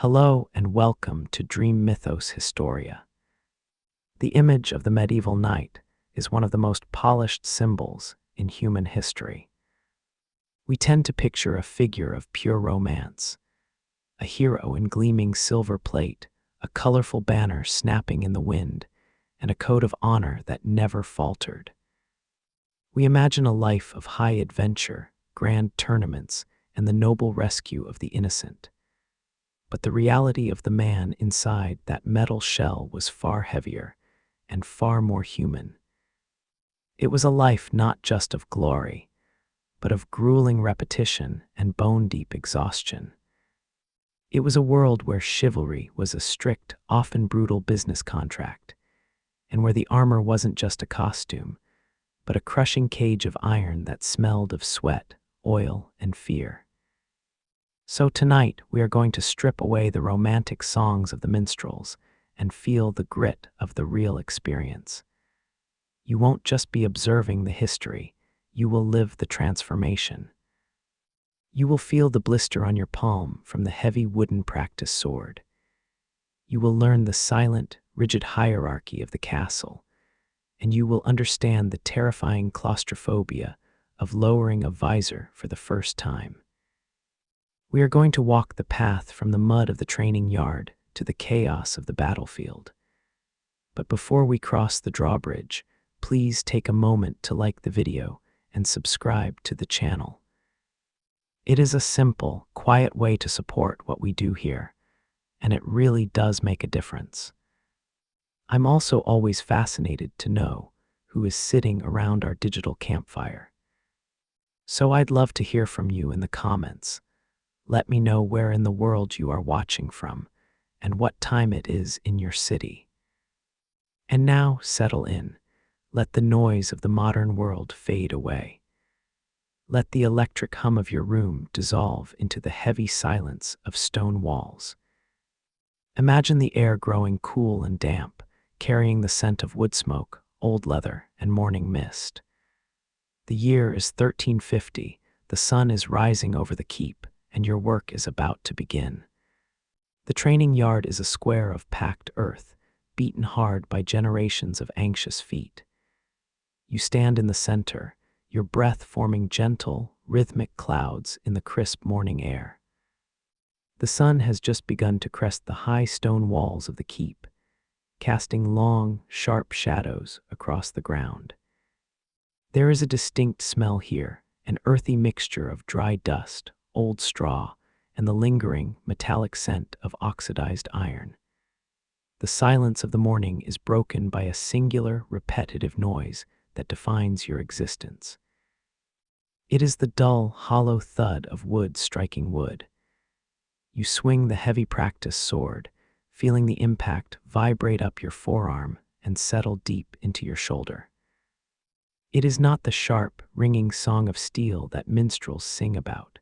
Hello and welcome to Dream Mythos Historia. The image of the medieval knight is one of the most polished symbols in human history. We tend to picture a figure of pure romance, a hero in gleaming silver plate, a colorful banner snapping in the wind, and a code of honor that never faltered. We imagine a life of high adventure, grand tournaments, and the noble rescue of the innocent. But the reality of the man inside that metal shell was far heavier and far more human. It was a life not just of glory, but of grueling repetition and bone-deep exhaustion. It was a world where chivalry was a strict, often brutal business contract, and where the armor wasn't just a costume, but a crushing cage of iron that smelled of sweat, oil, and fear. So tonight, we are going to strip away the romantic songs of the minstrels and feel the grit of the real experience. You won't just be observing the history, you will live the transformation. You will feel the blister on your palm from the heavy wooden practice sword. You will learn the silent, rigid hierarchy of the castle, and you will understand the terrifying claustrophobia of lowering a visor for the first time. We are going to walk the path from the mud of the training yard to the chaos of the battlefield. But before we cross the drawbridge, please take a moment to like the video and subscribe to the channel. It is a simple, quiet way to support what we do here, and it really does make a difference. I'm also always fascinated to know who is sitting around our digital campfire. So I'd love to hear from you in the comments. Let me know where in the world you are watching from and what time it is in your city. And now settle in. Let the noise of the modern world fade away. Let the electric hum of your room dissolve into the heavy silence of stone walls. Imagine the air growing cool and damp, carrying the scent of wood smoke, old leather, and morning mist. The year is 1350, the sun is rising over the keep, and your work is about to begin. The training yard is a square of packed earth, beaten hard by generations of anxious feet. You stand in the center, your breath forming gentle, rhythmic clouds in the crisp morning air. The sun has just begun to crest the high stone walls of the keep, casting long, sharp shadows across the ground. There is a distinct smell here, an earthy mixture of dry dust, old straw, and the lingering, metallic scent of oxidized iron. The silence of the morning is broken by a singular, repetitive noise that defines your existence. It is the dull, hollow thud of wood striking wood. You swing the heavy practice sword, feeling the impact vibrate up your forearm and settle deep into your shoulder. It is not the sharp, ringing song of steel that minstrels sing about,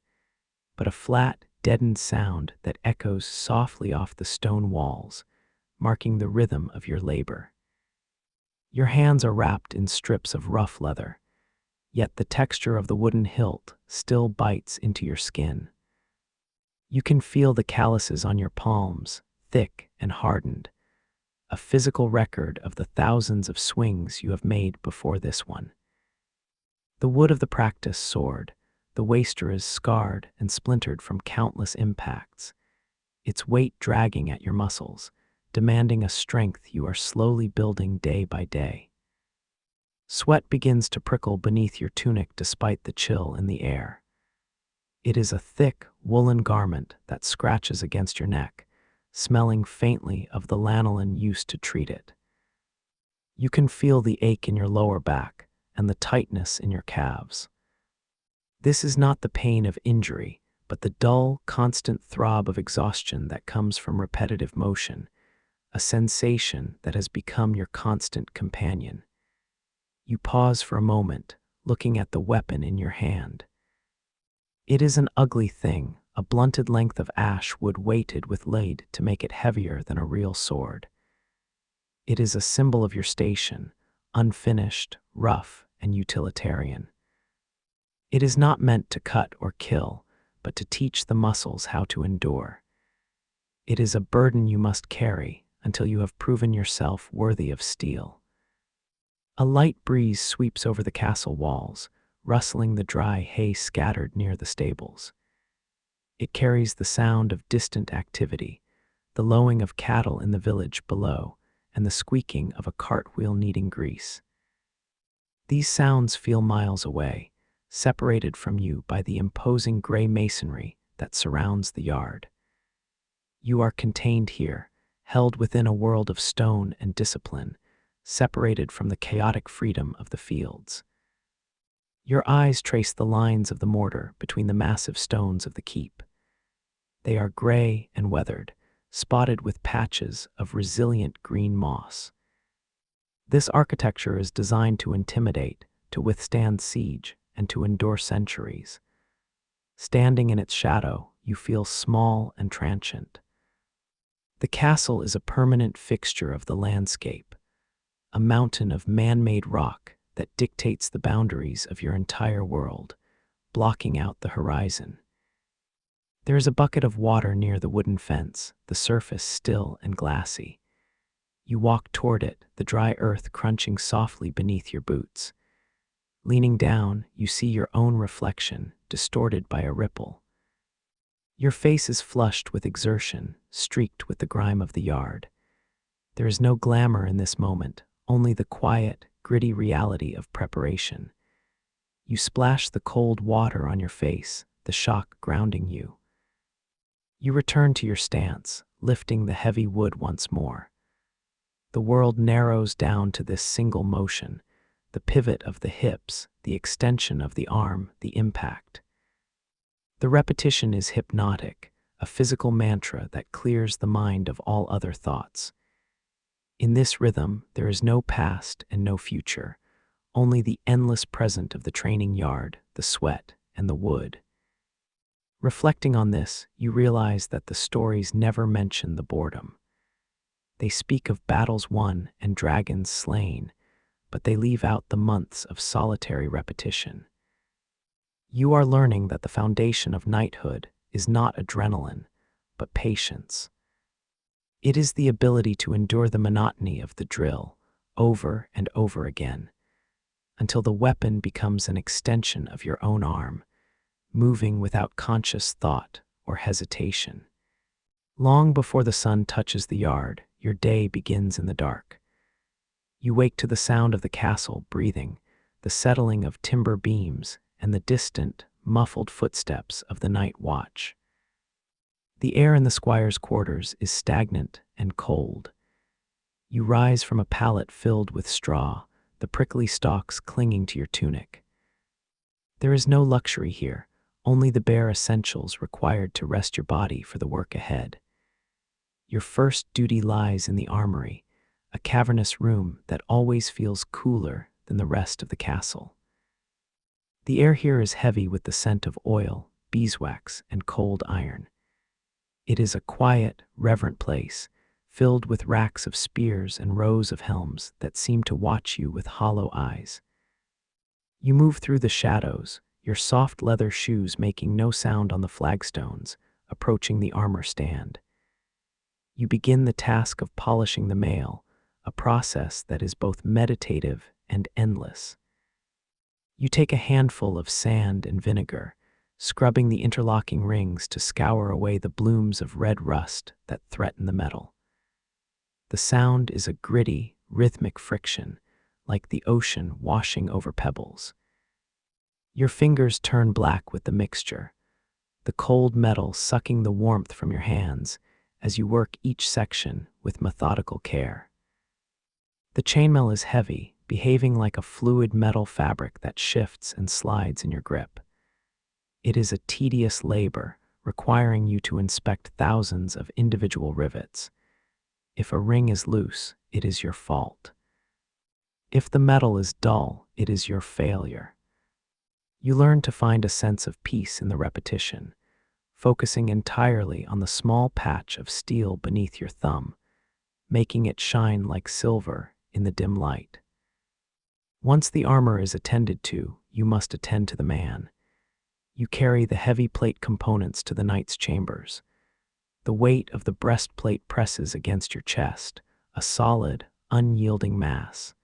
but a flat, deadened sound that echoes softly off the stone walls, marking the rhythm of your labor. Your hands are wrapped in strips of rough leather, yet the texture of the wooden hilt still bites into your skin. You can feel the calluses on your palms, thick and hardened, a physical record of the thousands of swings you have made before this one. The wood of the practice sword, the waster is scarred and splintered from countless impacts, its weight dragging at your muscles, demanding a strength you are slowly building day by day. Sweat begins to prickle beneath your tunic despite the chill in the air. It is a thick, woolen garment that scratches against your neck, smelling faintly of the lanolin used to treat it. You can feel the ache in your lower back and the tightness in your calves. This is not the pain of injury, but the dull, constant throb of exhaustion that comes from repetitive motion, a sensation that has become your constant companion. You pause for a moment, looking at the weapon in your hand. It is an ugly thing, a blunted length of ash wood weighted with lead to make it heavier than a real sword. It is a symbol of your station, unfinished, rough, and utilitarian. It is not meant to cut or kill, but to teach the muscles how to endure. It is a burden you must carry until you have proven yourself worthy of steel. A light breeze sweeps over the castle walls, rustling the dry hay scattered near the stables. It carries the sound of distant activity, the lowing of cattle in the village below, and the squeaking of a cartwheel needing grease. These sounds feel miles away, separated from you by the imposing gray masonry that surrounds the yard. You are contained here, held within a world of stone and discipline, separated from the chaotic freedom of the fields. Your eyes trace the lines of the mortar between the massive stones of the keep. They are gray and weathered, spotted with patches of resilient green moss. This architecture is designed to intimidate, to withstand siege, and to endure centuries. Standing in its shadow, you feel small and transient. The castle is a permanent fixture of the landscape, a mountain of man-made rock that dictates the boundaries of your entire world, blocking out the horizon. There is a bucket of water near the wooden fence, the surface still and glassy. You walk toward it, the dry earth crunching softly beneath your boots. Leaning down, you see your own reflection, distorted by a ripple. Your face is flushed with exertion, streaked with the grime of the yard. There is no glamour in this moment, only the quiet, gritty reality of preparation. You splash the cold water on your face, the shock grounding you. You return to your stance, lifting the heavy wood once more. The world narrows down to this single motion, the pivot of the hips, the extension of the arm, the impact. The repetition is hypnotic, a physical mantra that clears the mind of all other thoughts. In this rhythm, there is no past and no future, only the endless present of the training yard, the sweat, and the wood. Reflecting on this, you realize that the stories never mention the boredom. They speak of battles won and dragons slain, but they leave out the months of solitary repetition. You are learning that the foundation of knighthood is not adrenaline, but patience. It is the ability to endure the monotony of the drill over and over again, until the weapon becomes an extension of your own arm, moving without conscious thought or hesitation. Long before the sun touches the yard, your day begins in the dark. You wake to the sound of the castle breathing, the settling of timber beams, and the distant, muffled footsteps of the night watch. The air in the squire's quarters is stagnant and cold. You rise from a pallet filled with straw, the prickly stalks clinging to your tunic. There is no luxury here, only the bare essentials required to rest your body for the work ahead. Your first duty lies in the armory, a cavernous room that always feels cooler than the rest of the castle. The air here is heavy with the scent of oil, beeswax, and cold iron. It is a quiet, reverent place, filled with racks of spears and rows of helms that seem to watch you with hollow eyes. You move through the shadows, your soft leather shoes making no sound on the flagstones, approaching the armor stand. You begin the task of polishing the mail, a process that is both meditative and endless. You take a handful of sand and vinegar, scrubbing the interlocking rings to scour away the blooms of red rust that threaten the metal. The sound is a gritty, rhythmic friction, like the ocean washing over pebbles. Your fingers turn black with the mixture, the cold metal sucking the warmth from your hands as you work each section with methodical care. The chainmail is heavy, behaving like a fluid metal fabric that shifts and slides in your grip. It is a tedious labor, requiring you to inspect thousands of individual rivets. If a ring is loose, it is your fault. If the metal is dull, it is your failure. You learn to find a sense of peace in the repetition, focusing entirely on the small patch of steel beneath your thumb, making it shine like silver in the dim light. Once the armor is attended to, you must attend to the man. You carry the heavy plate components to the knight's chambers. The weight of the breastplate presses against your chest, a solid, unyielding mass.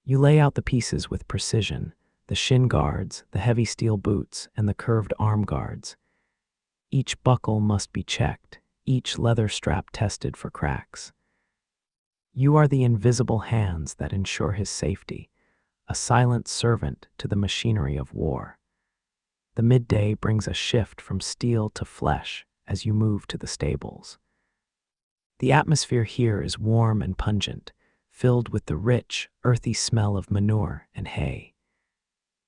You lay out the pieces with precision, the shin guards, the heavy steel boots, and the curved arm guards. Each buckle must be checked, each leather strap tested for cracks. You are the invisible hands that ensure his safety, a silent servant to the machinery of war. The midday brings a shift from steel to flesh as you move to the stables. The atmosphere here is warm and pungent, filled with the rich, earthy smell of manure and hay.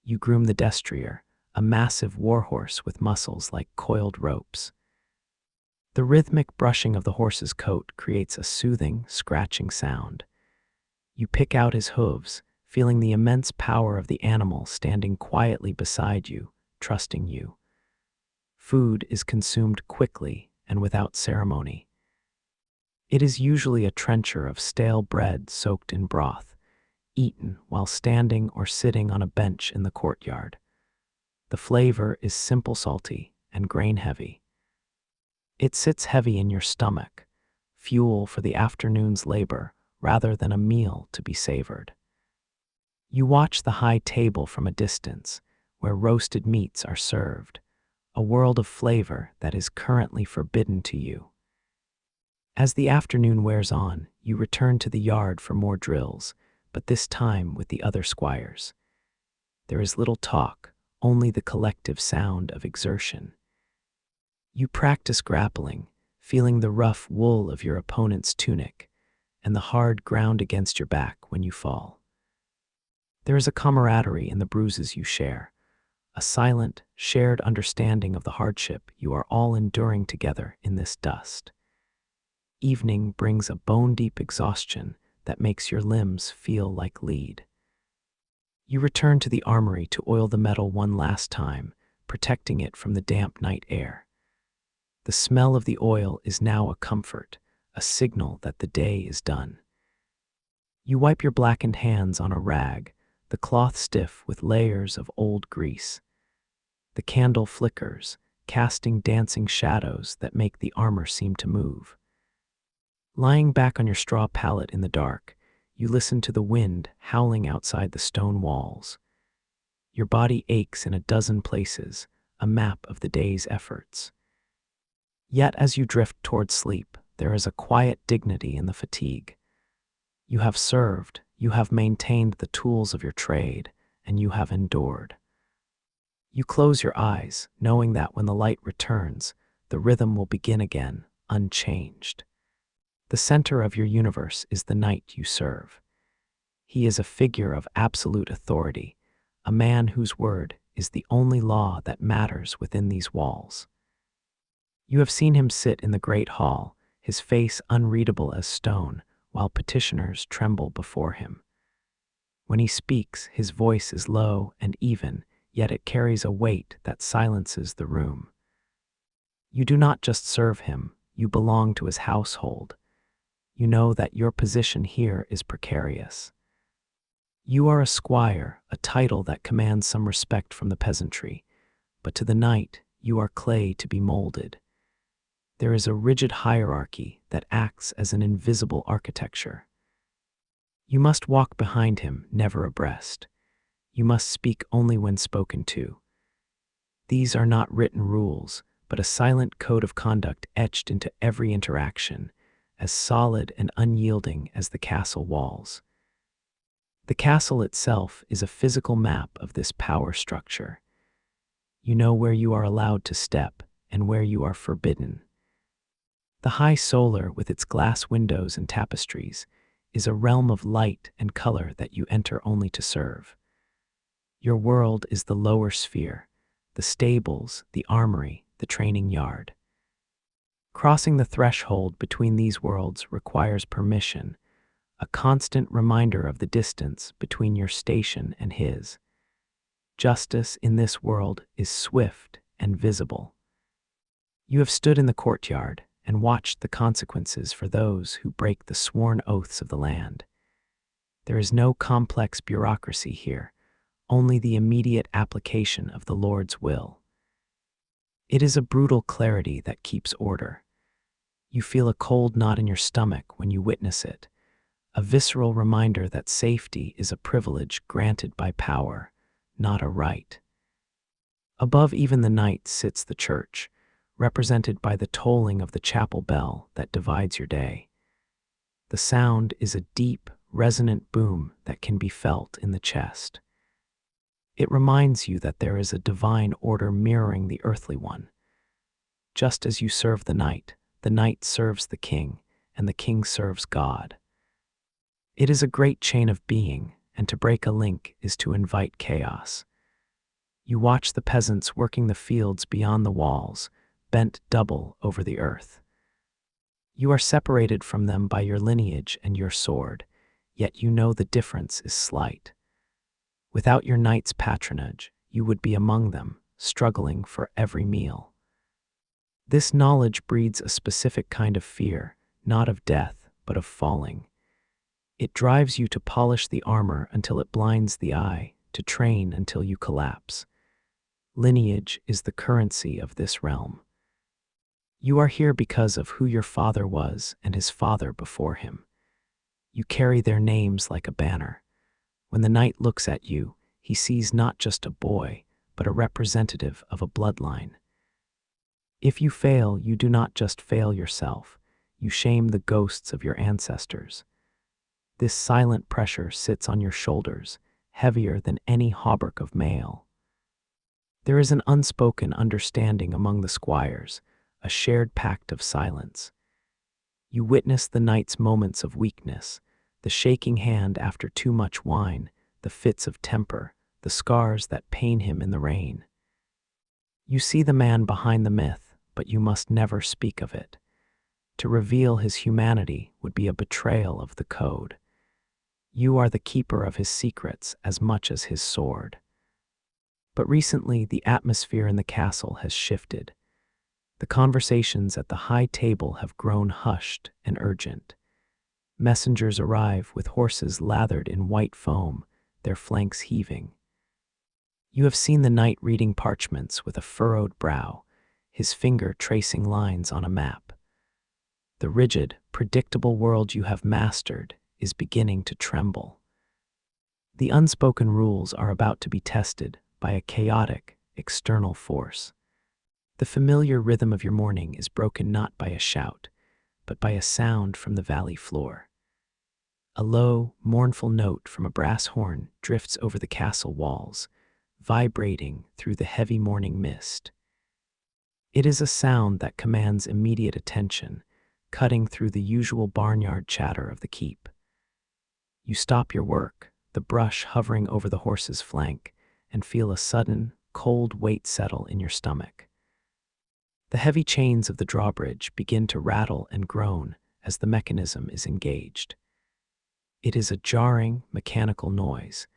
You groom the destrier, a massive warhorse with muscles like coiled ropes. The rhythmic brushing of the horse's coat creates a soothing, scratching sound. You pick out his hooves, feeling the immense power of the animal standing quietly beside you, trusting you. Food is consumed quickly and without ceremony. It is usually a trencher of stale bread soaked in broth, eaten while standing or sitting on a bench in the courtyard. The flavor is simple salty and grain-heavy. It sits heavy in your stomach, fuel for the afternoon's labor rather than a meal to be savored. You watch the high table from a distance, where roasted meats are served, a world of flavor that is currently forbidden to you. As the afternoon wears on, you return to the yard for more drills, but this time with the other squires. There is little talk, only the collective sound of exertion. You practice grappling, feeling the rough wool of your opponent's tunic and the hard ground against your back when you fall. There is a camaraderie in the bruises you share, a silent, shared understanding of the hardship you are all enduring together in this dust. Evening brings a bone-deep exhaustion that makes your limbs feel like lead. You return to the armory to oil the metal one last time, protecting it from the damp night air. The smell of the oil is now a comfort, a signal that the day is done. You wipe your blackened hands on a rag, the cloth stiff with layers of old grease. The candle flickers, casting dancing shadows that make the armor seem to move. Lying back on your straw pallet in the dark, you listen to the wind howling outside the stone walls. Your body aches in a dozen places, a map of the day's efforts. Yet as you drift toward sleep, there is a quiet dignity in the fatigue. You have served, you have maintained the tools of your trade, and you have endured. You close your eyes, knowing that when the light returns, the rhythm will begin again, unchanged. The center of your universe is the knight you serve. He is a figure of absolute authority, a man whose word is the only law that matters within these walls. You have seen him sit in the great hall, his face unreadable as stone, while petitioners tremble before him. When he speaks, his voice is low and even, yet it carries a weight that silences the room. You do not just serve him, you belong to his household. You know that your position here is precarious. You are a squire, a title that commands some respect from the peasantry, but to the knight, you are clay to be molded. There is a rigid hierarchy that acts as an invisible architecture. You must walk behind him, never abreast. You must speak only when spoken to. These are not written rules, but a silent code of conduct etched into every interaction, as solid and unyielding as the castle walls. The castle itself is a physical map of this power structure. You know where you are allowed to step and where you are forbidden. The high solar, with its glass windows and tapestries, is a realm of light and color that you enter only to serve. Your world is the lower sphere, the stables, the armory, the training yard. Crossing the threshold between these worlds requires permission, a constant reminder of the distance between your station and his. Justice in this world is swift and visible. You have stood in the courtyard and watched the consequences for those who break the sworn oaths of the land. There is no complex bureaucracy here, only the immediate application of the Lord's will. It is a brutal clarity that keeps order. You feel a cold knot in your stomach when you witness it, a visceral reminder that safety is a privilege granted by power, not a right. Above even the night sits the church, represented by the tolling of the chapel bell that divides your day. The sound is a deep, resonant boom that can be felt in the chest. It reminds you that there is a divine order mirroring the earthly one. Just as you serve the night serves the king, and the king serves God. It is a great chain of being, and to break a link is to invite chaos. You watch the peasants working the fields beyond the walls, bent double over the earth. You are separated from them by your lineage and your sword, yet you know the difference is slight. Without your knight's patronage, you would be among them, struggling for every meal. This knowledge breeds a specific kind of fear, not of death, but of falling. It drives you to polish the armor until it blinds the eye, to train until you collapse. Lineage is the currency of this realm. You are here because of who your father was and his father before him. You carry their names like a banner. When the knight looks at you, he sees not just a boy, but a representative of a bloodline. If you fail, you do not just fail yourself, you shame the ghosts of your ancestors. This silent pressure sits on your shoulders, heavier than any hauberk of mail. There is an unspoken understanding among the squires, a shared pact of silence. You witness the knight's moments of weakness, the shaking hand after too much wine, the fits of temper, the scars that pain him in the rain. You see the man behind the myth, but you must never speak of it. To reveal his humanity would be a betrayal of the code. You are the keeper of his secrets as much as his sword. But recently, the atmosphere in the castle has shifted. The conversations at the high table have grown hushed and urgent. Messengers arrive with horses lathered in white foam, their flanks heaving. You have seen the knight reading parchments with a furrowed brow, his finger tracing lines on a map. The rigid, predictable world you have mastered is beginning to tremble. The unspoken rules are about to be tested by a chaotic, external force. The familiar rhythm of your morning is broken not by a shout, but by a sound from the valley floor. A low, mournful note from a brass horn drifts over the castle walls, vibrating through the heavy morning mist. It is a sound that commands immediate attention, cutting through the usual barnyard chatter of the keep. You stop your work, the brush hovering over the horse's flank, and feel a sudden, cold weight settle in your stomach. The heavy chains of the drawbridge begin to rattle and groan as the mechanism is engaged. It is a jarring, mechanical noise,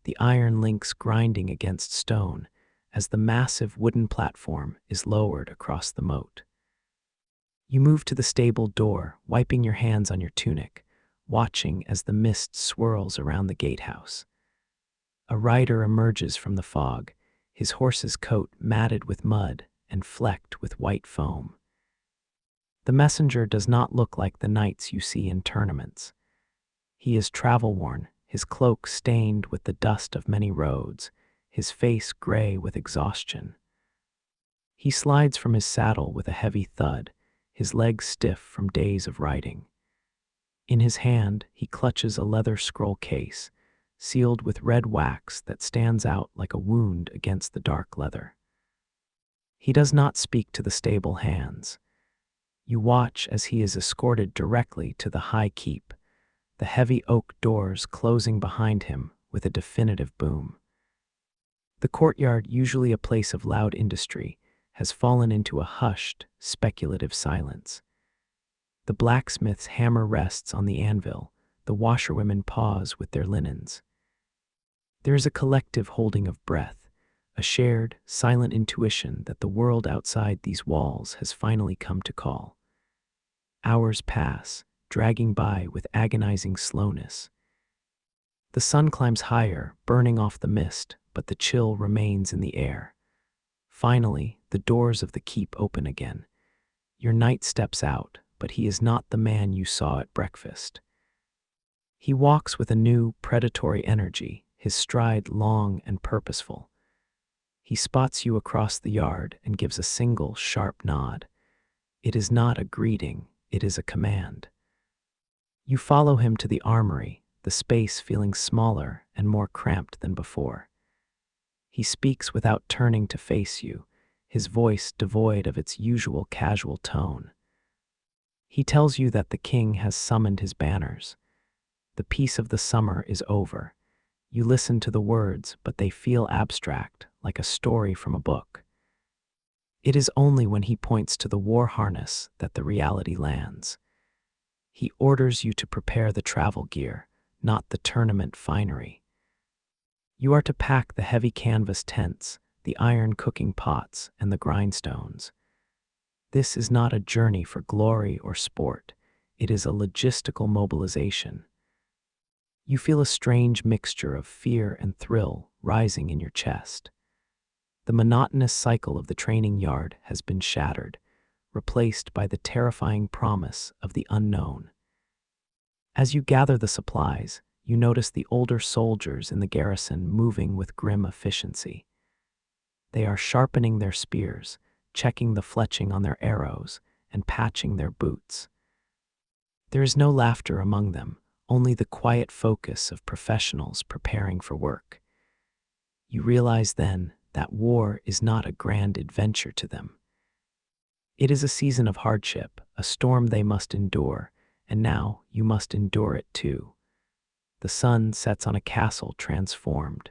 the iron links grinding against stone as the massive wooden platform is lowered across the moat. You move to the stable door, wiping your hands on your tunic, watching as the mist swirls around the gatehouse. A rider emerges from the fog, his horse's coat matted with mud and flecked with white foam. The messenger does not look like the knights you see in tournaments. He is travel-worn, his cloak stained with the dust of many roads, his face gray with exhaustion. He slides from his saddle with a heavy thud, his legs stiff from days of riding. In his hand, he clutches a leather scroll case, sealed with red wax that stands out like a wound against the dark leather. He does not speak to the stable hands. You watch as he is escorted directly to the high keep, the heavy oak doors closing behind him with a definitive boom. The courtyard, usually a place of loud industry, has fallen into a hushed, speculative silence. The blacksmith's hammer rests on the anvil, the washerwomen pause with their linens. There is a collective holding of breath, a shared, silent intuition that the world outside these walls has finally come to call. Hours pass, dragging by with agonizing slowness. The sun climbs higher, burning off the mist, but the chill remains in the air. Finally, the doors of the keep open again. Your knight steps out, but he is not the man you saw at breakfast. He walks with a new, predatory energy, his stride long and purposeful. He spots you across the yard and gives a single, sharp nod. It is not a greeting, it is a command. You follow him to the armory, the space feeling smaller and more cramped than before. He speaks without turning to face you, his voice devoid of its usual casual tone. He tells you that the king has summoned his banners. The peace of the summer is over. You listen to the words, but they feel abstract, like a story from a book. It is only when he points to the war harness that the reality lands. He orders you to prepare the travel gear, not the tournament finery. You are to pack the heavy canvas tents, the iron cooking pots, and the grindstones. This is not a journey for glory or sport. It is a logistical mobilization. You feel a strange mixture of fear and thrill rising in your chest. The monotonous cycle of the training yard has been shattered, replaced by the terrifying promise of the unknown. As you gather the supplies, you notice the older soldiers in the garrison moving with grim efficiency. They are sharpening their spears, checking the fletching on their arrows, and patching their boots. There is no laughter among them, only the quiet focus of professionals preparing for work. You realize then that war is not a grand adventure to them. It is a season of hardship, a storm they must endure, and now you must endure it too. The sun sets on a castle transformed.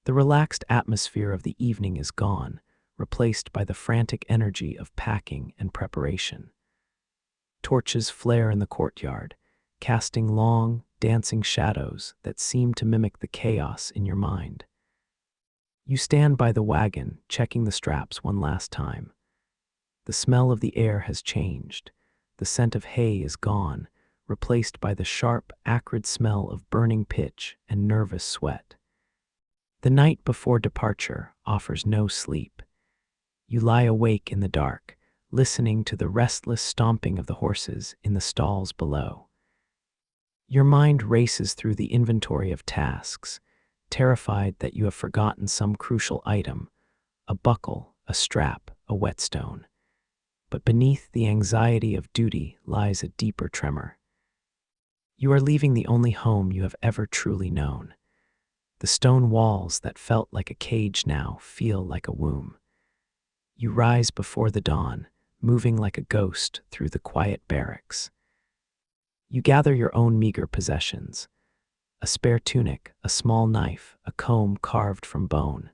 The relaxed atmosphere of the evening is gone, replaced by the frantic energy of packing and preparation. Torches flare in the courtyard, casting long, dancing shadows that seem to mimic the chaos in your mind. You stand by the wagon, checking the straps one last time. The smell of the air has changed. The scent of hay is gone, replaced by the sharp, acrid smell of burning pitch and nervous sweat. The night before departure offers no sleep. You lie awake in the dark, listening to the restless stomping of the horses in the stalls below. Your mind races through the inventory of tasks, terrified that you have forgotten some crucial item, a buckle, a strap, a whetstone. But beneath the anxiety of duty lies a deeper tremor. You are leaving the only home you have ever truly known. The stone walls that felt like a cage now feel like a womb. You rise before the dawn, moving like a ghost through the quiet barracks. You gather your own meager possessions, a spare tunic, a small knife, a comb carved from bone.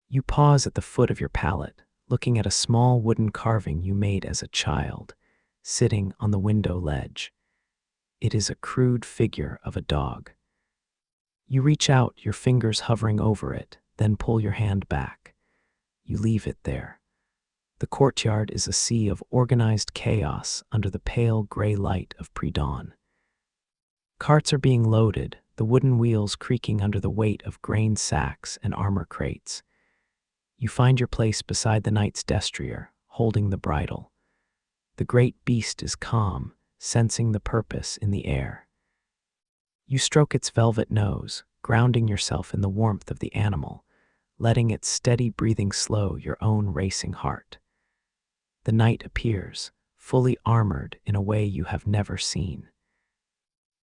You pause at the foot of your pallet, looking at a small wooden carving you made as a child, sitting on the window ledge. It is a crude figure of a dog. You reach out, your fingers hovering over it, then pull your hand back. You leave it there. The courtyard is a sea of organized chaos under the pale gray light of pre-dawn. Carts are being loaded, the wooden wheels creaking under the weight of grain sacks and armor crates. You find your place beside the knight's destrier, holding the bridle. The great beast is calm, sensing the purpose in the air. You stroke its velvet nose, grounding yourself in the warmth of the animal, letting its steady breathing slow your own racing heart. The knight appears, fully armored in a way you have never seen.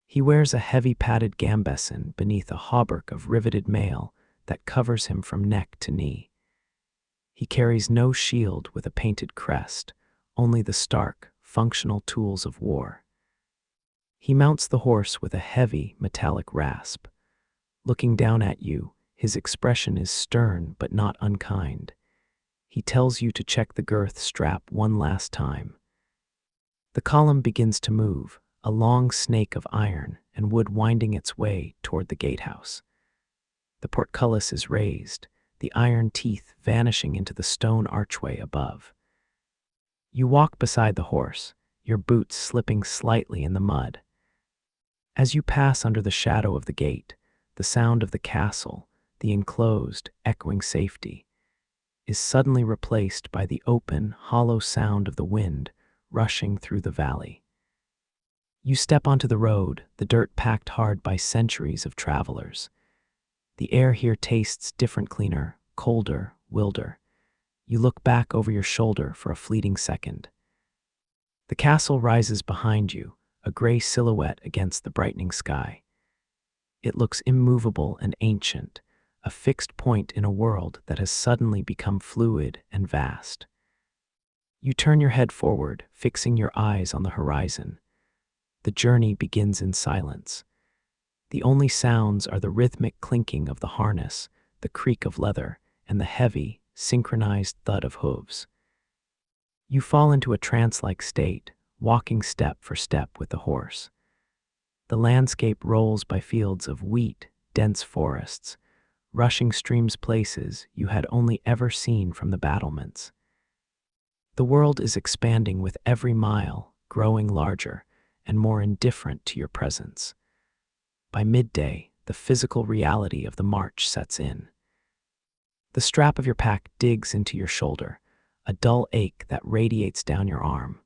He wears a heavy padded gambeson beneath a hauberk of riveted mail that covers him from neck to knee. He carries no shield with a painted crest, only the stark, functional tools of war. He mounts the horse with a heavy, metallic rasp. Looking down at you, his expression is stern but not unkind. He tells you to check the girth strap one last time. The column begins to move, a long snake of iron and wood winding its way toward the gatehouse. The portcullis is raised, the iron teeth vanishing into the stone archway above. You walk beside the horse, your boots slipping slightly in the mud. As you pass under the shadow of the gate, the sound of the castle, the enclosed, echoing safety, is suddenly replaced by the open, hollow sound of the wind rushing through the valley. You step onto the road, the dirt packed hard by centuries of travelers. The air here tastes different, cleaner, colder, wilder. You look back over your shoulder for a fleeting second. The castle rises behind you, a gray silhouette against the brightening sky. It looks immovable and ancient, a fixed point in a world that has suddenly become fluid and vast. You turn your head forward, fixing your eyes on the horizon. The journey begins in silence. The only sounds are the rhythmic clinking of the harness, the creak of leather, and the heavy, synchronized thud of hooves. You fall into a trance-like state, walking step for step with the horse. The landscape rolls by fields of wheat, dense forests, rushing streams, places you had only ever seen from the battlements. The world is expanding with every mile, growing larger and more indifferent to your presence. By midday, the physical reality of the march sets in. The strap of your pack digs into your shoulder, a dull ache that radiates down your arm.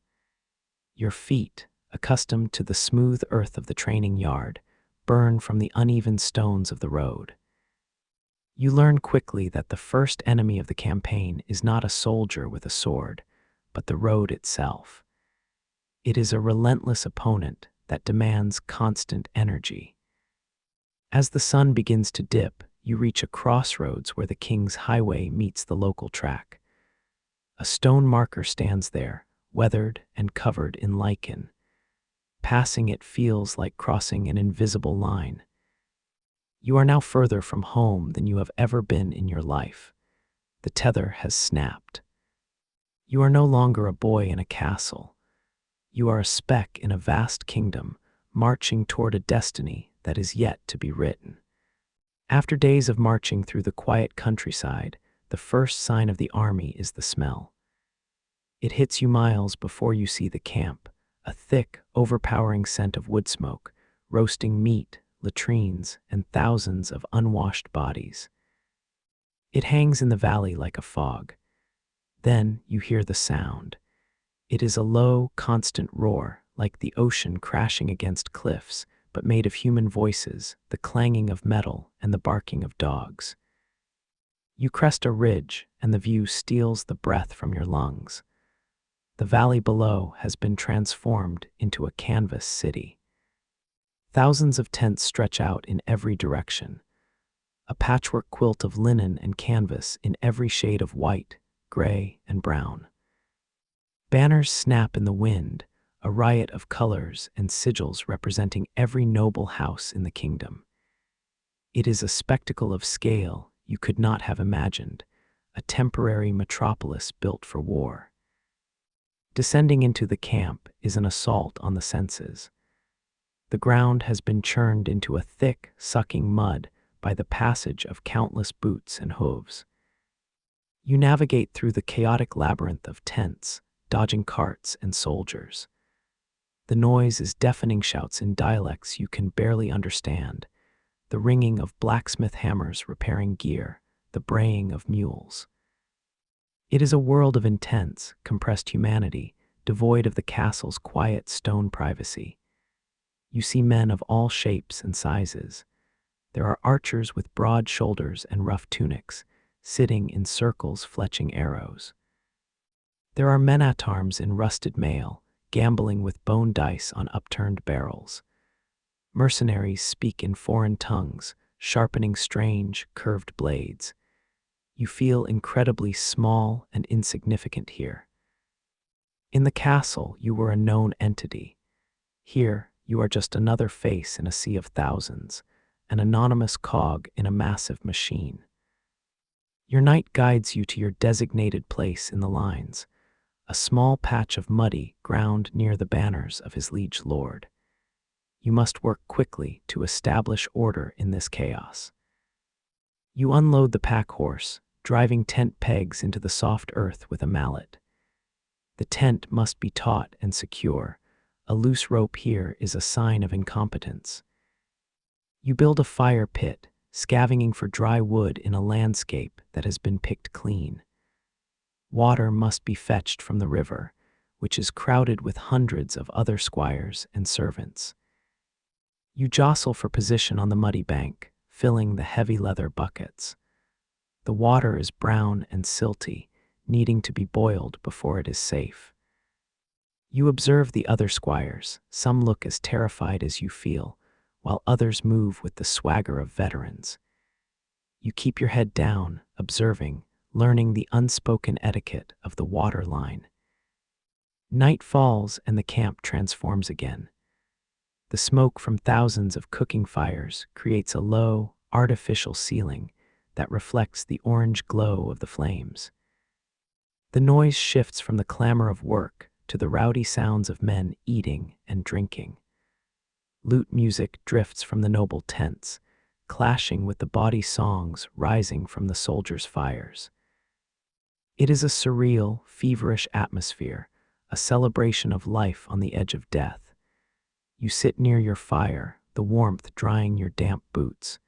Your feet, accustomed to the smooth earth of the training yard, burn from the uneven stones of the road. You learn quickly that the first enemy of the campaign is not a soldier with a sword, but the road itself. It is a relentless opponent that demands constant energy. As the sun begins to dip, you reach a crossroads where the king's highway meets the local track. A stone marker stands there, weathered and covered in lichen. Passing it feels like crossing an invisible line. You are now further from home than you have ever been in your life. The tether has snapped. You are no longer a boy in a castle. You are a speck in a vast kingdom, marching toward a destiny that is yet to be written. After days of marching through the quiet countryside, the first sign of the army is the smell. It hits you miles before you see the camp, a thick, overpowering scent of wood smoke, roasting meat, latrines, and thousands of unwashed bodies. It hangs in the valley like a fog. Then you hear the sound. It is a low, constant roar, like the ocean crashing against cliffs, but made of human voices, the clanging of metal and the barking of dogs. You crest a ridge, and the view steals the breath from your lungs. The valley below has been transformed into a canvas city. Thousands of tents stretch out in every direction, a patchwork quilt of linen and canvas in every shade of white, gray, and brown. Banners snap in the wind, a riot of colors and sigils representing every noble house in the kingdom. It is a spectacle of scale you could not have imagined, a temporary metropolis built for war. Descending into the camp is an assault on the senses. The ground has been churned into a thick, sucking mud by the passage of countless boots and hooves. You navigate through the chaotic labyrinth of tents, dodging carts and soldiers. The noise is deafening shouts in dialects you can barely understand, the ringing of blacksmith hammers repairing gear, the braying of mules. It is a world of intense, compressed humanity, devoid of the castle's quiet stone privacy. You see men of all shapes and sizes. There are archers with broad shoulders and rough tunics, sitting in circles fletching arrows. There are men-at-arms in rusted mail, gambling with bone dice on upturned barrels. Mercenaries speak in foreign tongues, sharpening strange, curved blades. You feel incredibly small and insignificant here. In the castle, you were a known entity. Here, you are just another face in a sea of thousands, an anonymous cog in a massive machine. Your knight guides you to your designated place in the lines, a small patch of muddy ground near the banners of his liege lord. You must work quickly to establish order in this chaos. You unload the pack horse, driving tent pegs into the soft earth with a mallet. The tent must be taut and secure. A loose rope here is a sign of incompetence. You build a fire pit, scavenging for dry wood in a landscape that has been picked clean. Water must be fetched from the river, which is crowded with hundreds of other squires and servants. You jostle for position on the muddy bank, filling the heavy leather buckets. The water is brown and silty, needing to be boiled before it is safe. You observe the other squires. Some look as terrified as you feel, while others move with the swagger of veterans. You keep your head down, observing, learning the unspoken etiquette of the water line. Night falls and the camp transforms again. The smoke from thousands of cooking fires creates a low, artificial ceiling that reflects the orange glow of the flames. The noise shifts from the clamor of work to the rowdy sounds of men eating and drinking. Lute music drifts from the noble tents, clashing with the bawdy songs rising from the soldiers' fires. It is a surreal, feverish atmosphere, a celebration of life on the edge of death. You sit near your fire, the warmth drying your damp boots.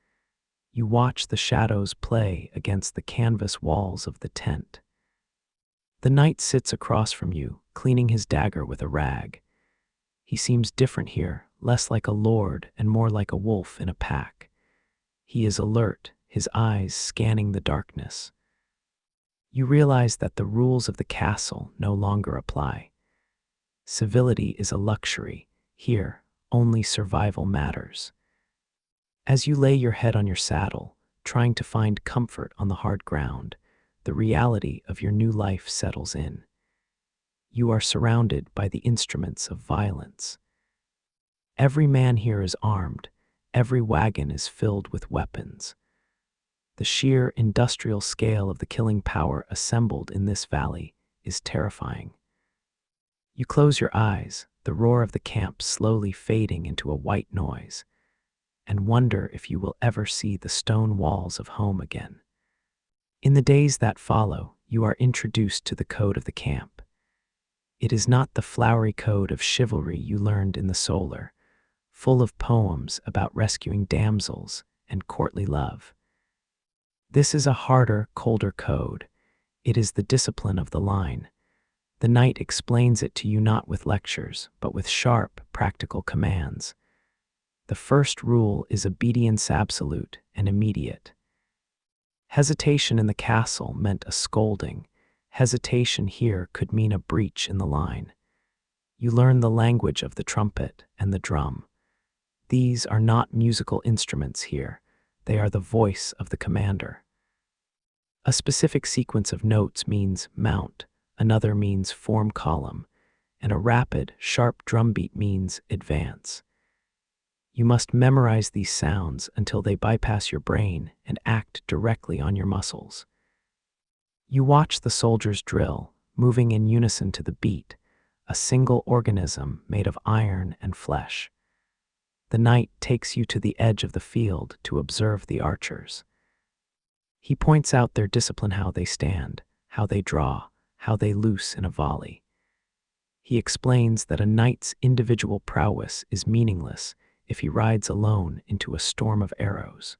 You watch the shadows play against the canvas walls of the tent. The knight sits across from you, cleaning his dagger with a rag. He seems different here, less like a lord and more like a wolf in a pack. He is alert, his eyes scanning the darkness. You realize that the rules of the castle no longer apply. Civility is a luxury. Here, only survival matters. As you lay your head on your saddle, trying to find comfort on the hard ground, the reality of your new life settles in. You are surrounded by the instruments of violence. Every man here is armed. Every wagon is filled with weapons. The sheer industrial scale of the killing power assembled in this valley is terrifying. You close your eyes, the roar of the camp slowly fading into a white noise, and wonder if you will ever see the stone walls of home again. In the days that follow, you are introduced to the code of the camp. It is not the flowery code of chivalry you learned in the Solar, full of poems about rescuing damsels and courtly love. This is a harder, colder code. It is the discipline of the line. The knight explains it to you not with lectures, but with sharp, practical commands. The first rule is obedience absolute and immediate. Hesitation in the castle meant a scolding. Hesitation here could mean a breach in the line. You learn the language of the trumpet and the drum. These are not musical instruments here. They are the voice of the commander. A specific sequence of notes means mount, another means form column, and a rapid, sharp drumbeat means advance. You must memorize these sounds until they bypass your brain and act directly on your muscles. You watch the soldiers drill, moving in unison to the beat, a single organism made of iron and flesh. The knight takes you to the edge of the field to observe the archers. He points out their discipline, how they stand, how they draw, how they loose in a volley. He explains that a knight's individual prowess is meaningless if he rides alone into a storm of arrows.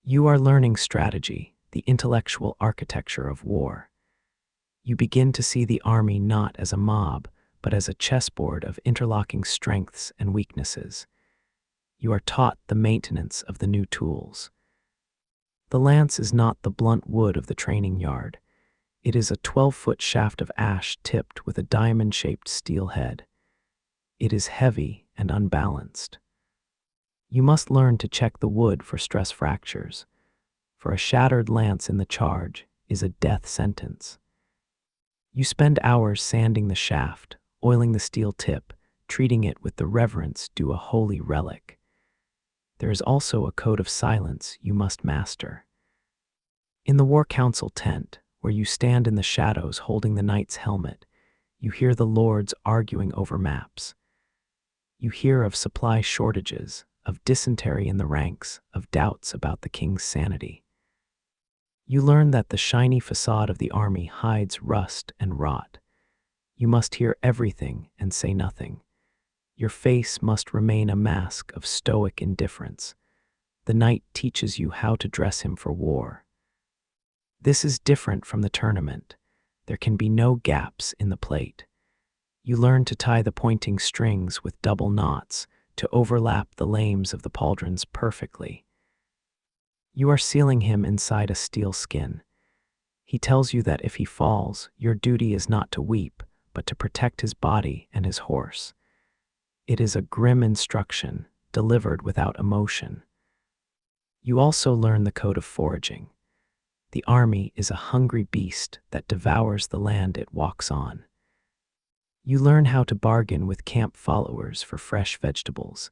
You are learning strategy, the intellectual architecture of war. You begin to see the army not as a mob, but as a chessboard of interlocking strengths and weaknesses. You are taught the maintenance of the new tools. The lance is not the blunt wood of the training yard. It is a 12-foot shaft of ash tipped with a diamond-shaped steel head. It is heavy and unbalanced. You must learn to check the wood for stress fractures, for a shattered lance in the charge is a death sentence. You spend hours sanding the shaft, oiling the steel tip, treating it with the reverence due a holy relic. There is also a code of silence you must master. In the war council tent, where you stand in the shadows holding the knight's helmet, you hear the lords arguing over maps. You hear of supply shortages, of dysentery in the ranks, of doubts about the king's sanity. You learn that the shiny facade of the army hides rust and rot. You must hear everything and say nothing. Your face must remain a mask of stoic indifference. The knight teaches you how to dress him for war. This is different from the tournament. There can be no gaps in the plate. You learn to tie the pointing strings with double knots to overlap the lames of the pauldrons perfectly. You are sealing him inside a steel skin. He tells you that if he falls, your duty is not to weep, but to protect his body and his horse. It is a grim instruction, delivered without emotion. You also learn the code of foraging. The army is a hungry beast that devours the land it walks on. You learn how to bargain with camp followers for fresh vegetables,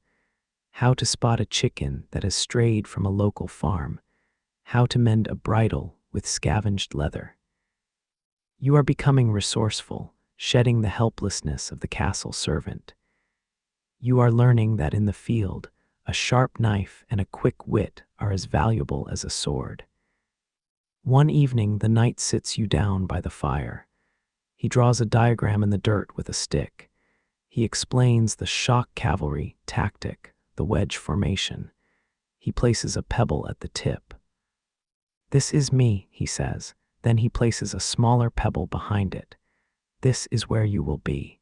how to spot a chicken that has strayed from a local farm, how to mend a bridle with scavenged leather. You are becoming resourceful, shedding the helplessness of the castle servant. You are learning that in the field, a sharp knife and a quick wit are as valuable as a sword. One evening, the knight sits you down by the fire. He draws a diagram in the dirt with a stick. He explains the shock cavalry tactic, the wedge formation. He places a pebble at the tip. "This is me," he says. Then he places a smaller pebble behind it. "This is where you will be."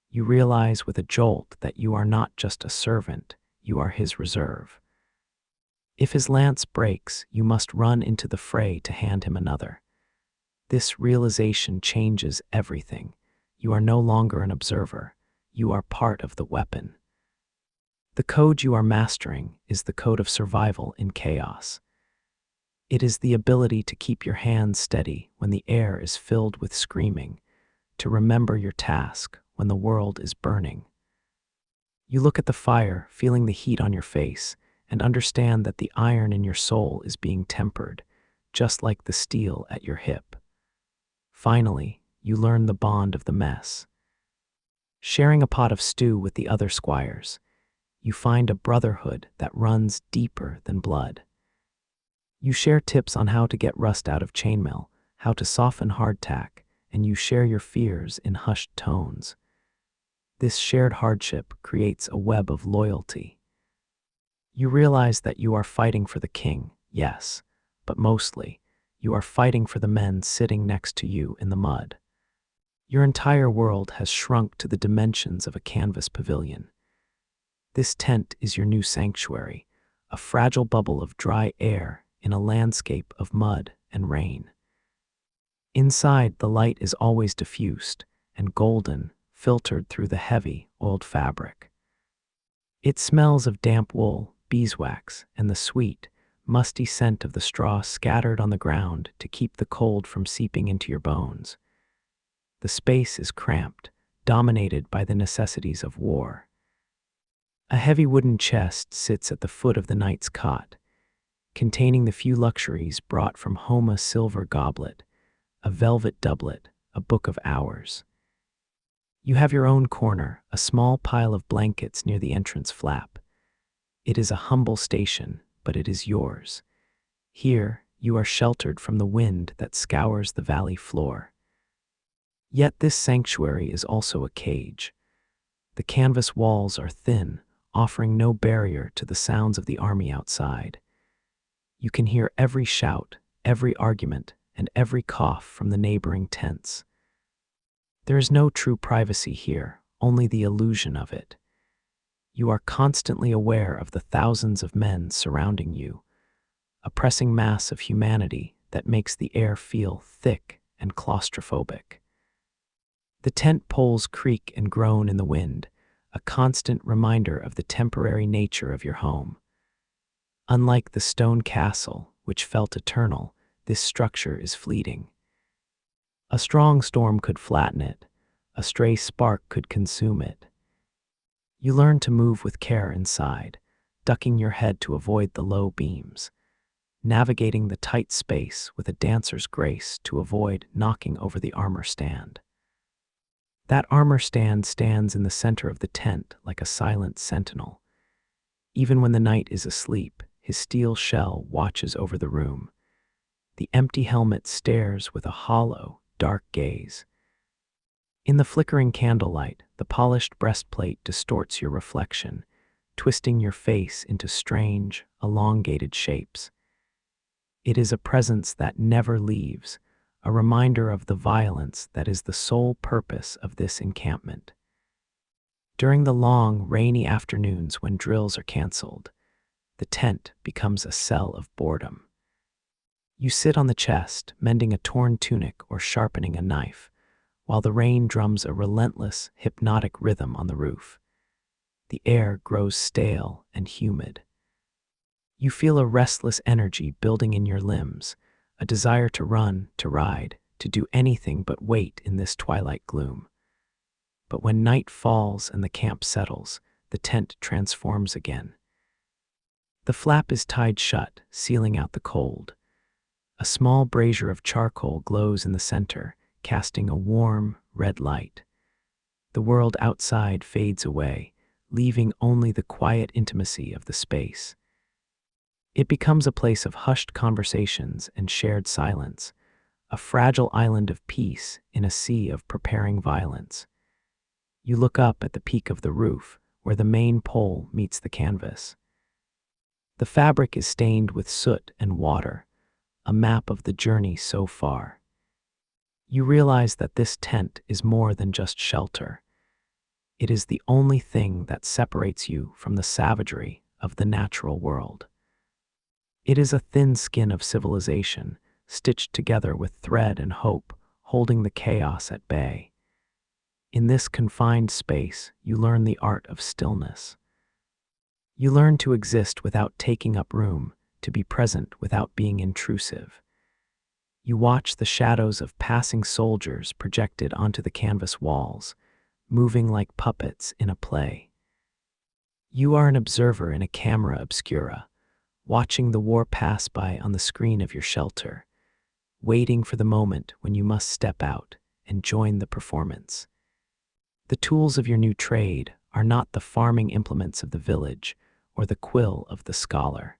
You realize with a jolt that you are not just a servant, you are his reserve. If his lance breaks, you must run into the fray to hand him another. This realization changes everything. You are no longer an observer. You are part of the weapon. The code you are mastering is the code of survival in chaos. It is the ability to keep your hands steady when the air is filled with screaming, to remember your task when the world is burning. You look at the fire, feeling the heat on your face, and understand that the iron in your soul is being tempered, just like the steel at your hip. Finally, you learn the bond of the mess. Sharing a pot of stew with the other squires, you find a brotherhood that runs deeper than blood. You share tips on how to get rust out of chainmail, how to soften hardtack, and you share your fears in hushed tones. This shared hardship creates a web of loyalty. You realize that you are fighting for the king, yes, but mostly, you are fighting for the men sitting next to you in the mud. Your entire world has shrunk to the dimensions of a canvas pavilion. This tent is your new sanctuary, a fragile bubble of dry air in a landscape of mud and rain. Inside, the light is always diffused and golden, filtered through the heavy, oiled fabric. It smells of damp wool, beeswax, and the sweet, musty scent of the straw scattered on the ground to keep the cold from seeping into your bones. The space is cramped, dominated by the necessities of war. A heavy wooden chest sits at the foot of the knight's cot, containing the few luxuries brought from home: a silver goblet, a velvet doublet, a book of hours. You have your own corner, a small pile of blankets near the entrance flap. It is a humble station, but it is yours. Here, you are sheltered from the wind that scours the valley floor. Yet this sanctuary is also a cage. The canvas walls are thin, offering no barrier to the sounds of the army outside. You can hear every shout, every argument, and every cough from the neighboring tents. There is no true privacy here, only the illusion of it. You are constantly aware of the thousands of men surrounding you, a pressing mass of humanity that makes the air feel thick and claustrophobic. The tent poles creak and groan in the wind, a constant reminder of the temporary nature of your home. Unlike the stone castle, which felt eternal, this structure is fleeting. A strong storm could flatten it, a stray spark could consume it. You learn to move with care inside, ducking your head to avoid the low beams, navigating the tight space with a dancer's grace to avoid knocking over the armor stand. That armor stand stands in the center of the tent like a silent sentinel. Even when the knight is asleep, his steel shell watches over the room. The empty helmet stares with a hollow, dark gaze. In the flickering candlelight, the polished breastplate distorts your reflection, twisting your face into strange, elongated shapes. It is a presence that never leaves, a reminder of the violence that is the sole purpose of this encampment. During the long, rainy afternoons when drills are canceled, the tent becomes a cell of boredom. You sit on the chest, mending a torn tunic or sharpening a knife, while the rain drums a relentless, hypnotic rhythm on the roof. The air grows stale and humid. You feel a restless energy building in your limbs, a desire to run, to ride, to do anything but wait in this twilight gloom. But when night falls and the camp settles, the tent transforms again. The flap is tied shut, sealing out the cold. A small brazier of charcoal glows in the center, casting a warm, red light. The world outside fades away, leaving only the quiet intimacy of the space. It becomes a place of hushed conversations and shared silence, a fragile island of peace in a sea of preparing violence. You look up at the peak of the roof, where the main pole meets the canvas. The fabric is stained with soot and water, a map of the journey so far. You realize that this tent is more than just shelter. It is the only thing that separates you from the savagery of the natural world. It is a thin skin of civilization, stitched together with thread and hope, holding the chaos at bay. In this confined space, you learn the art of stillness. You learn to exist without taking up room, to be present without being intrusive. You watch the shadows of passing soldiers projected onto the canvas walls, moving like puppets in a play. You are an observer in a camera obscura, watching the war pass by on the screen of your shelter, waiting for the moment when you must step out and join the performance. The tools of your new trade are not the farming implements of the village or the quill of the scholar.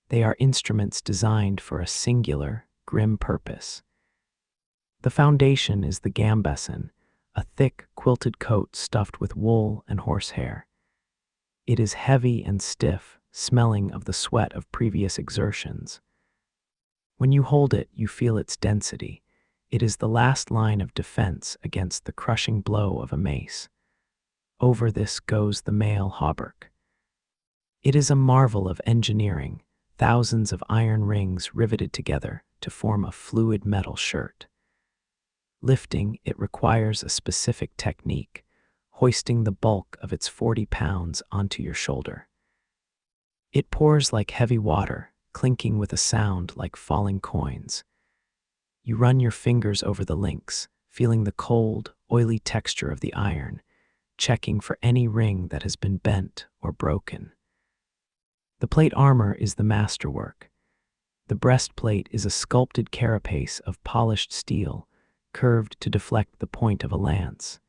They are instruments designed for a singular, grim purpose. The foundation is the gambeson, a thick, quilted coat stuffed with wool and horsehair. It is heavy and stiff, smelling of the sweat of previous exertions. When you hold it, you feel its density. It is the last line of defense against the crushing blow of a mace. Over this goes the mail hauberk. It is a marvel of engineering, thousands of iron rings riveted together to form a fluid metal shirt. Lifting, it requires a specific technique, hoisting the bulk of its 40 pounds onto your shoulder. It pours like heavy water, clinking with a sound like falling coins. You run your fingers over the links, feeling the cold, oily texture of the iron, checking for any ring that has been bent or broken. The plate armor is the masterwork. The breastplate is a sculpted carapace of polished steel, curved to deflect the point of a lance.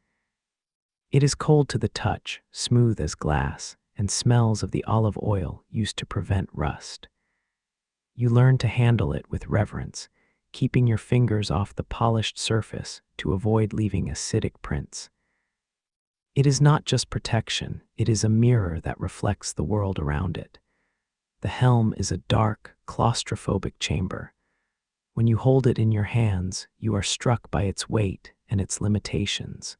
It is cold to the touch, smooth as glass, and smells of the olive oil used to prevent rust. You learn to handle it with reverence, keeping your fingers off the polished surface to avoid leaving acidic prints. It is not just protection, it is a mirror that reflects the world around it. The helm is a dark, claustrophobic chamber. When you hold it in your hands, you are struck by its weight and its limitations.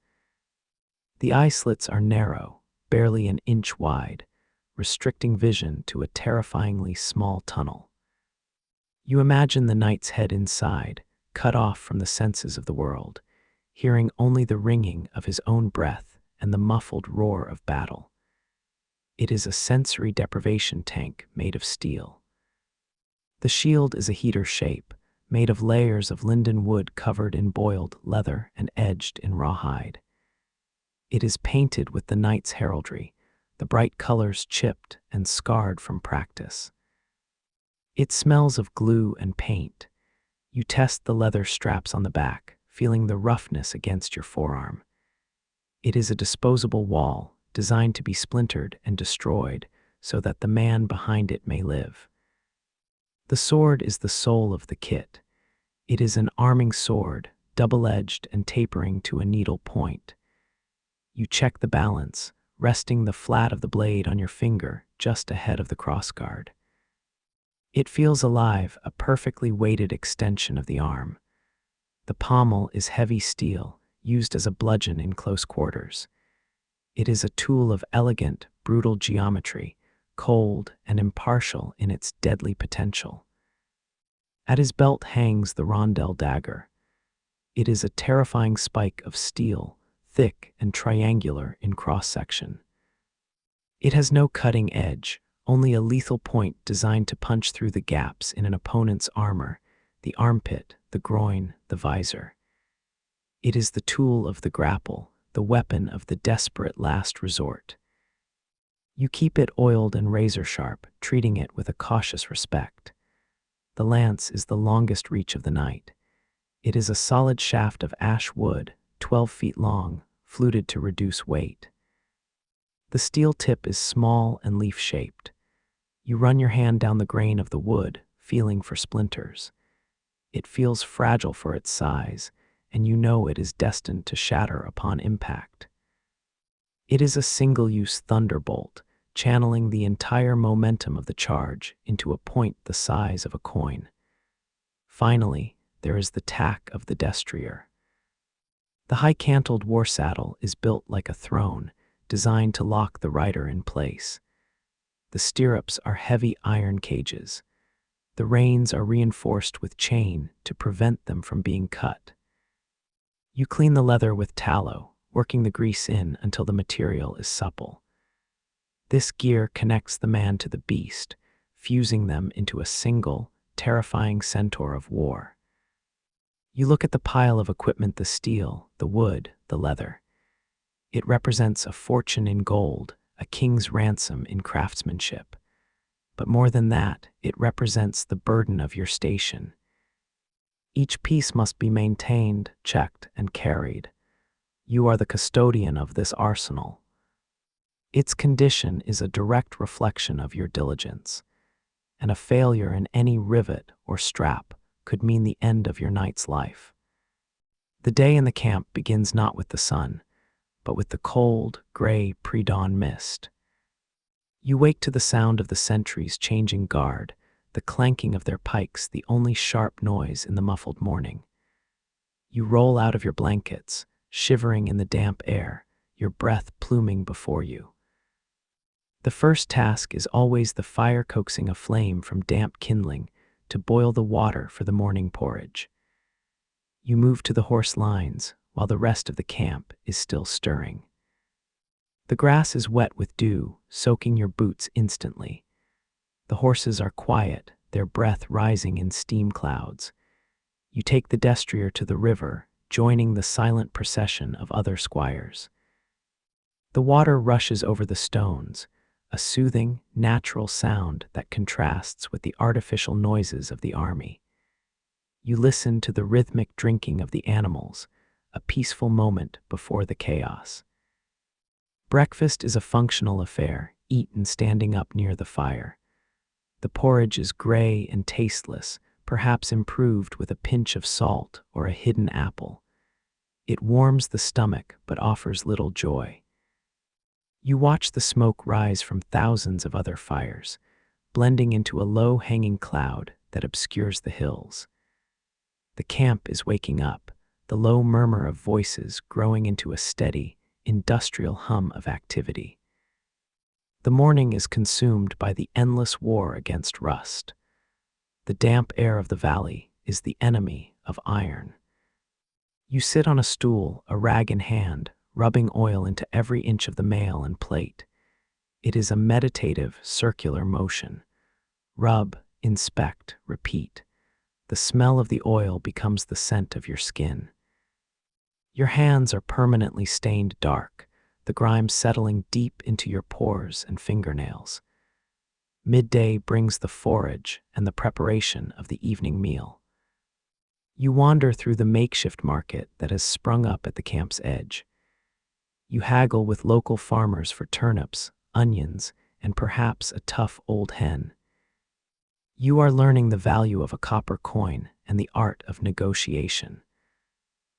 The eye slits are narrow, barely an inch wide, restricting vision to a terrifyingly small tunnel. You imagine the knight's head inside, cut off from the senses of the world, hearing only the ringing of his own breath and the muffled roar of battle. It is a sensory deprivation tank made of steel. The shield is a heater shape, made of layers of linden wood covered in boiled leather and edged in rawhide. It is painted with the knight's heraldry, the bright colors chipped and scarred from practice. It smells of glue and paint. You test the leather straps on the back, feeling the roughness against your forearm. It is a disposable wall, designed to be splintered and destroyed so that the man behind it may live. The sword is the soul of the kit. It is an arming sword, double-edged and tapering to a needle point. You check the balance, resting the flat of the blade on your finger just ahead of the crossguard. It feels alive, a perfectly weighted extension of the arm. The pommel is heavy steel, used as a bludgeon in close quarters. It is a tool of elegant, brutal geometry, cold and impartial in its deadly potential. At his belt hangs the rondel dagger. It is a terrifying spike of steel, thick and triangular in cross-section. It has no cutting edge, only a lethal point designed to punch through the gaps in an opponent's armor, the armpit, the groin, the visor. It is the tool of the grapple, the weapon of the desperate last resort. You keep it oiled and razor-sharp, treating it with a cautious respect. The lance is the longest reach of the knight. It is a solid shaft of ash wood, 12 feet long, fluted to reduce weight. The steel tip is small and leaf-shaped. You run your hand down the grain of the wood, feeling for splinters. It feels fragile for its size, and you know it is destined to shatter upon impact. It is a single-use thunderbolt, channeling the entire momentum of the charge into a point the size of a coin. Finally, there is the tack of the destrier. The high-cantled war saddle is built like a throne, designed to lock the rider in place. The stirrups are heavy iron cages. The reins are reinforced with chain to prevent them from being cut. You clean the leather with tallow, working the grease in until the material is supple. This gear connects the man to the beast, fusing them into a single, terrifying centaur of war. You look at the pile of equipment: the steel, the wood, the leather. It represents a fortune in gold, a king's ransom in craftsmanship. But more than that, it represents the burden of your station. Each piece must be maintained, checked, and carried. You are the custodian of this arsenal. Its condition is a direct reflection of your diligence, and a failure in any rivet or strap could mean the end of your knight's life. The day in the camp begins not with the sun, but with the cold, gray pre-dawn mist. You wake to the sound of the sentries changing guard, the clanking of their pikes the only sharp noise in the muffled morning. You roll out of your blankets, shivering in the damp air, your breath pluming before you. The first task is always the fire, coaxing a flame from damp kindling to boil the water for the morning porridge. You move to the horse lines while the rest of the camp is still stirring. The grass is wet with dew, soaking your boots instantly. The horses are quiet, their breath rising in steam clouds. You take the destrier to the river, joining the silent procession of other squires. The water rushes over the stones, a soothing, natural sound that contrasts with the artificial noises of the army. You listen to the rhythmic drinking of the animals, a peaceful moment before the chaos. Breakfast is a functional affair, eaten standing up near the fire. The porridge is gray and tasteless, perhaps improved with a pinch of salt or a hidden apple. It warms the stomach but offers little joy. You watch the smoke rise from thousands of other fires, blending into a low-hanging cloud that obscures the hills. The camp is waking up, the low murmur of voices growing into a steady, industrial hum of activity. The morning is consumed by the endless war against rust. The damp air of the valley is the enemy of iron. You sit on a stool, a rag in hand, rubbing oil into every inch of the mail and plate. It is a meditative, circular motion. Rub, inspect, repeat. The smell of the oil becomes the scent of your skin. Your hands are permanently stained dark, the grime settling deep into your pores and fingernails. Midday brings the forage and the preparation of the evening meal. You wander through the makeshift market that has sprung up at the camp's edge. You haggle with local farmers for turnips, onions, and perhaps a tough old hen. You are learning the value of a copper coin and the art of negotiation.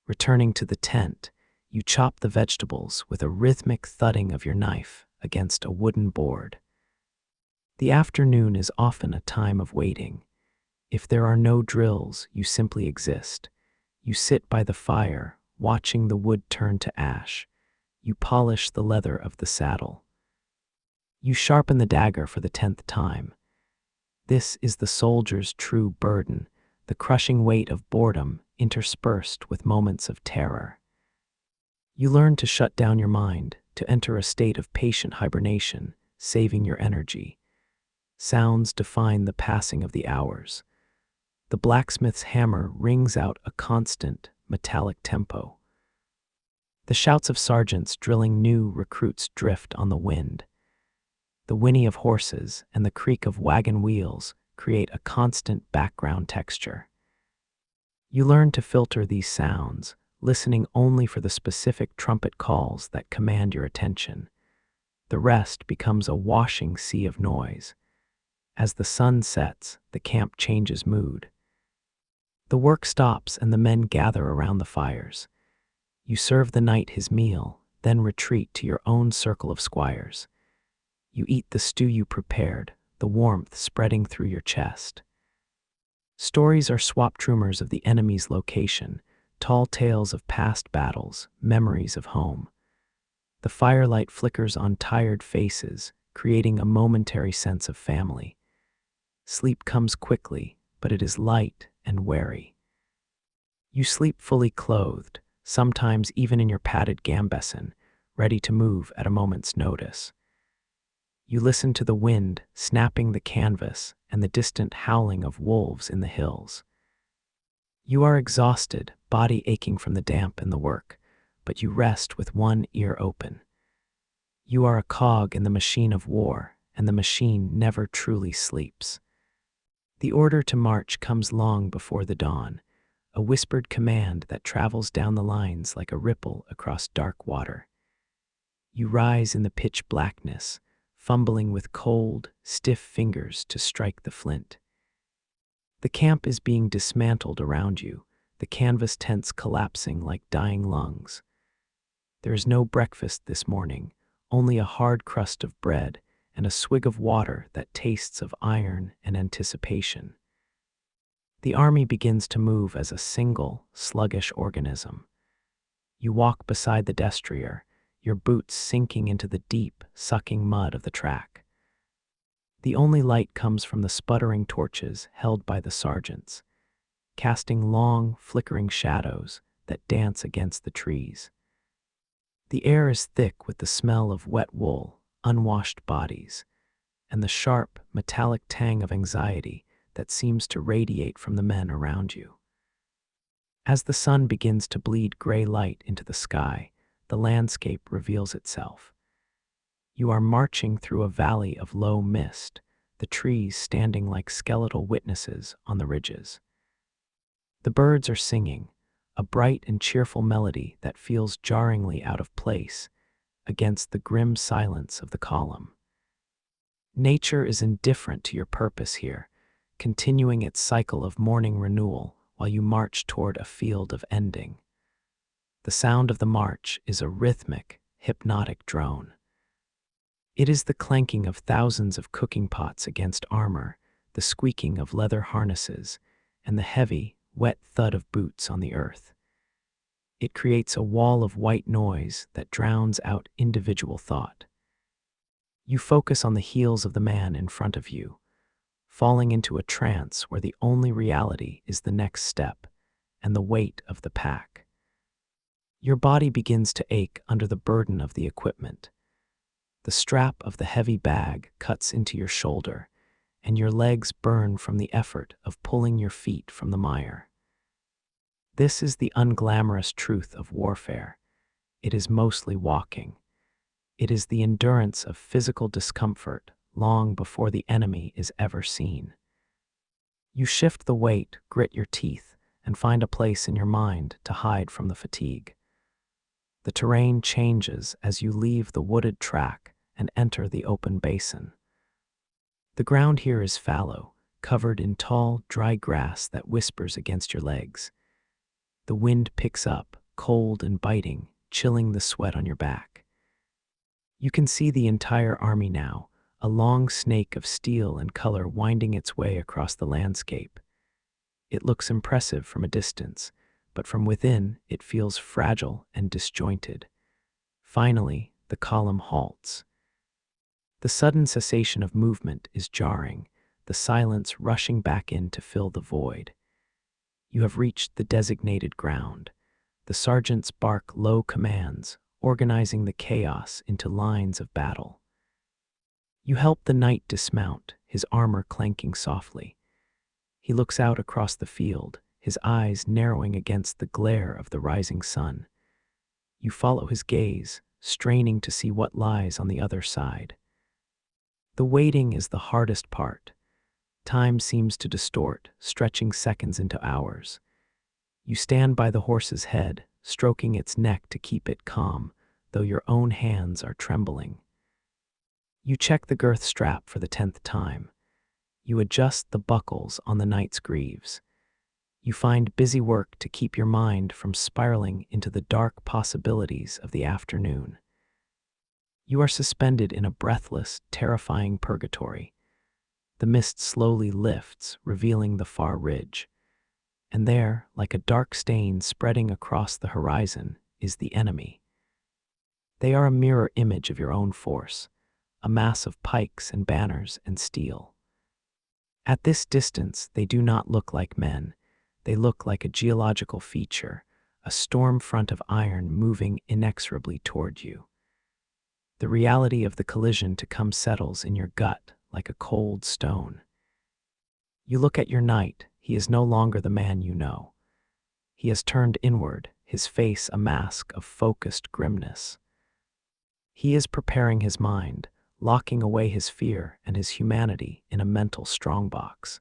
Returning to the tent, you chop the vegetables with a rhythmic thudding of your knife against a wooden board. The afternoon is often a time of waiting. If there are no drills, you simply exist. You sit by the fire, watching the wood turn to ash. You polish the leather of the saddle. You sharpen the dagger for the 10th time. This is the soldier's true burden, the crushing weight of boredom interspersed with moments of terror. You learn to shut down your mind, to enter a state of patient hibernation, saving your energy. Sounds define the passing of the hours. The blacksmith's hammer rings out a constant, metallic tempo. The shouts of sergeants drilling new recruits drift on the wind. The whinny of horses and the creak of wagon wheels create a constant background texture. You learn to filter these sounds, listening only for the specific trumpet calls that command your attention. The rest becomes a washing sea of noise. As the sun sets, the camp changes mood. The work stops and the men gather around the fires. You serve the knight his meal, then retreat to your own circle of squires. You eat the stew you prepared, the warmth spreading through your chest. Stories are swapped rumors of the enemy's location, tall tales of past battles, memories of home. The firelight flickers on tired faces, creating a momentary sense of family. Sleep comes quickly, but it is light and wary. You sleep fully clothed, sometimes even in your padded gambeson, ready to move at a moment's notice. You listen to the wind snapping the canvas and the distant howling of wolves in the hills. You are exhausted, body aching from the damp and the work, but you rest with one ear open. You are a cog in the machine of war, and the machine never truly sleeps. The order to march comes long before the dawn, a whispered command that travels down the lines like a ripple across dark water. You rise in the pitch blackness, fumbling with cold, stiff fingers to strike the flint. The camp is being dismantled around you, the canvas tents collapsing like dying lungs. There is no breakfast this morning, only a hard crust of bread and a swig of water that tastes of iron and anticipation. The army begins to move as a single, sluggish organism. You walk beside the destrier, your boots sinking into the deep, sucking mud of the track. The only light comes from the sputtering torches held by the sergeants, casting long, flickering shadows that dance against the trees. The air is thick with the smell of wet wool, unwashed bodies, and the sharp, metallic tang of anxiety that seems to radiate from the men around you. As the sun begins to bleed gray light into the sky, the landscape reveals itself. You are marching through a valley of low mist, the trees standing like skeletal witnesses on the ridges. The birds are singing, a bright and cheerful melody that feels jarringly out of place against the grim silence of the column. Nature is indifferent to your purpose here, continuing its cycle of morning renewal while you march toward a field of ending. The sound of the march is a rhythmic, hypnotic drone. It is the clanking of thousands of cooking pots against armor, the squeaking of leather harnesses, and the heavy, wet thud of boots on the earth. It creates a wall of white noise that drowns out individual thought. You focus on the heels of the man in front of you, falling into a trance where the only reality is the next step and the weight of the pack. Your body begins to ache under the burden of the equipment. The strap of the heavy bag cuts into your shoulder, and your legs burn from the effort of pulling your feet from the mire. This is the unglamorous truth of warfare. It is mostly walking. It is the endurance of physical discomfort long before the enemy is ever seen. You shift the weight, grit your teeth, and find a place in your mind to hide from the fatigue. The terrain changes as you leave the wooded track and enter the open basin. The ground here is fallow, covered in tall, dry grass that whispers against your legs. The wind picks up, cold and biting, chilling the sweat on your back. You can see the entire army now, a long snake of steel and color winding its way across the landscape. It looks impressive from a distance, but from within it feels fragile and disjointed. Finally, the column halts. The sudden cessation of movement is jarring, the silence rushing back in to fill the void. You have reached the designated ground. The sergeants bark low commands, organizing the chaos into lines of battle. You help the knight dismount, his armor clanking softly. He looks out across the field, his eyes narrowing against the glare of the rising sun. You follow his gaze, straining to see what lies on the other side. The waiting is the hardest part. Time seems to distort, stretching seconds into hours. You stand by the horse's head, stroking its neck to keep it calm, though your own hands are trembling. You check the girth strap for the 10th time. You adjust the buckles on the knight's greaves. You find busy work to keep your mind from spiraling into the dark possibilities of the afternoon. You are suspended in a breathless, terrifying purgatory. The mist slowly lifts, revealing the far ridge. And there, like a dark stain spreading across the horizon, is the enemy. They are a mirror image of your own force, a mass of pikes and banners and steel. At this distance, they do not look like men. They look like a geological feature, a storm front of iron moving inexorably toward you. The reality of the collision to come settles in your gut like a cold stone. You look at your knight. He is no longer the man you know. He has turned inward, his face a mask of focused grimness. He is preparing his mind, locking away his fear and his humanity in a mental strongbox.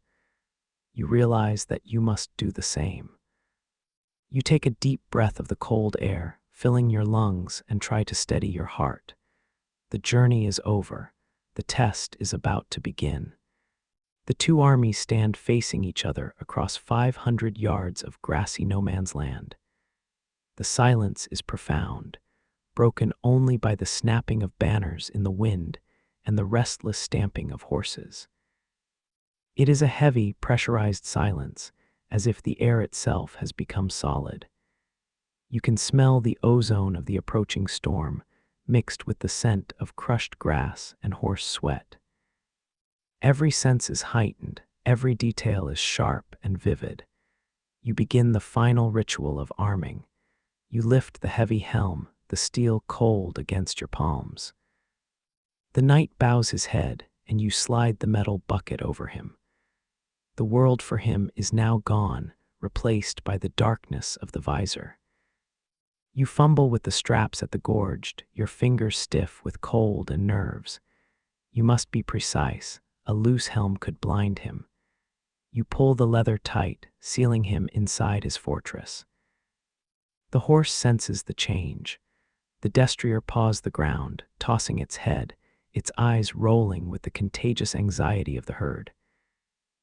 You realize that you must do the same. You take a deep breath of the cold air, filling your lungs, and try to steady your heart. The journey is over. The test is about to begin. The two armies stand facing each other across 500 yards of grassy no-man's land. The silence is profound, broken only by the snapping of banners in the wind and the restless stamping of horses. It is a heavy, pressurized silence, as if the air itself has become solid. You can smell the ozone of the approaching storm, mixed with the scent of crushed grass and horse sweat. Every sense is heightened, every detail is sharp and vivid. You begin the final ritual of arming. You lift the heavy helm, the steel cold against your palms. The knight bows his head, and you slide the metal bucket over him. The world for him is now gone, replaced by the darkness of the visor. You fumble with the straps at the gorge, your fingers stiff with cold and nerves. You must be precise. A loose helm could blind him. You pull the leather tight, sealing him inside his fortress. The horse senses the change. The destrier paws the ground, tossing its head, its eyes rolling with the contagious anxiety of the herd.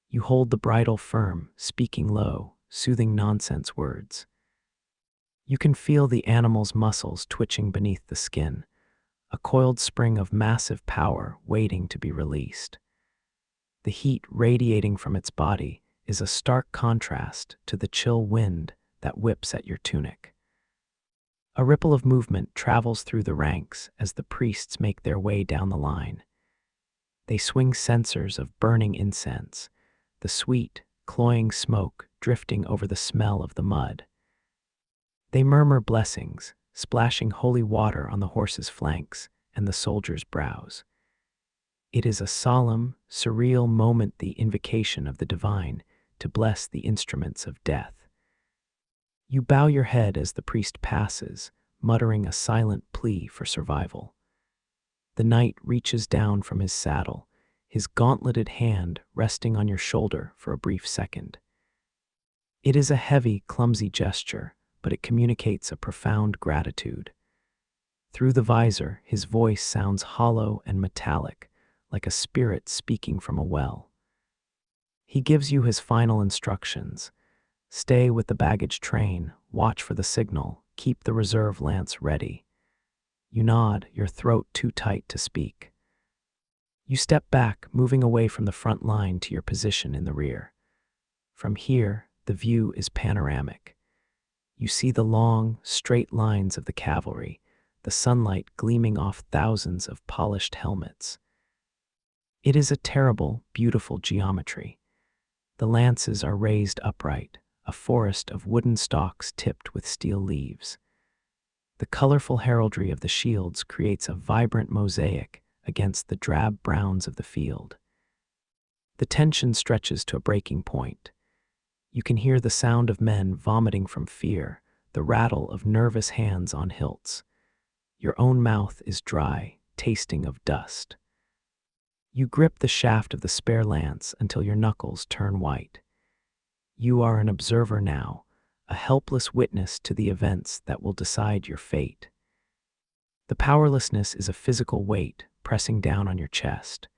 You hold the bridle firm, speaking low, soothing nonsense words. You can feel the animal's muscles twitching beneath the skin, a coiled spring of massive power waiting to be released. The heat radiating from its body is a stark contrast to the chill wind that whips at your tunic. A ripple of movement travels through the ranks as the priests make their way down the line. They swing censers of burning incense, the sweet, cloying smoke drifting over the smell of the mud. They murmur blessings, splashing holy water on the horse's flanks and the soldiers' brows. It is a solemn, surreal moment, the invocation of the divine to bless the instruments of death. You bow your head as the priest passes, muttering a silent plea for survival. The knight reaches down from his saddle, his gauntleted hand resting on your shoulder for a brief second. It is a heavy, clumsy gesture, but it communicates a profound gratitude. Through the visor, his voice sounds hollow and metallic, like a spirit speaking from a well. He gives you his final instructions. Stay with the baggage train, watch for the signal, keep the reserve lance ready. You nod, your throat too tight to speak. You step back, moving away from the front line to your position in the rear. From here, the view is panoramic. You see the long, straight lines of the cavalry, the sunlight gleaming off thousands of polished helmets. It is a terrible, beautiful geometry. The lances are raised upright, a forest of wooden stalks tipped with steel leaves. The colorful heraldry of the shields creates a vibrant mosaic against the drab browns of the field. The tension stretches to a breaking point. You can hear the sound of men vomiting from fear, the rattle of nervous hands on hilts. Your own mouth is dry, tasting of dust. You grip the shaft of the spare lance until your knuckles turn white. You are an observer now, a helpless witness to the events that will decide your fate. The powerlessness is a physical weight pressing down on your chest.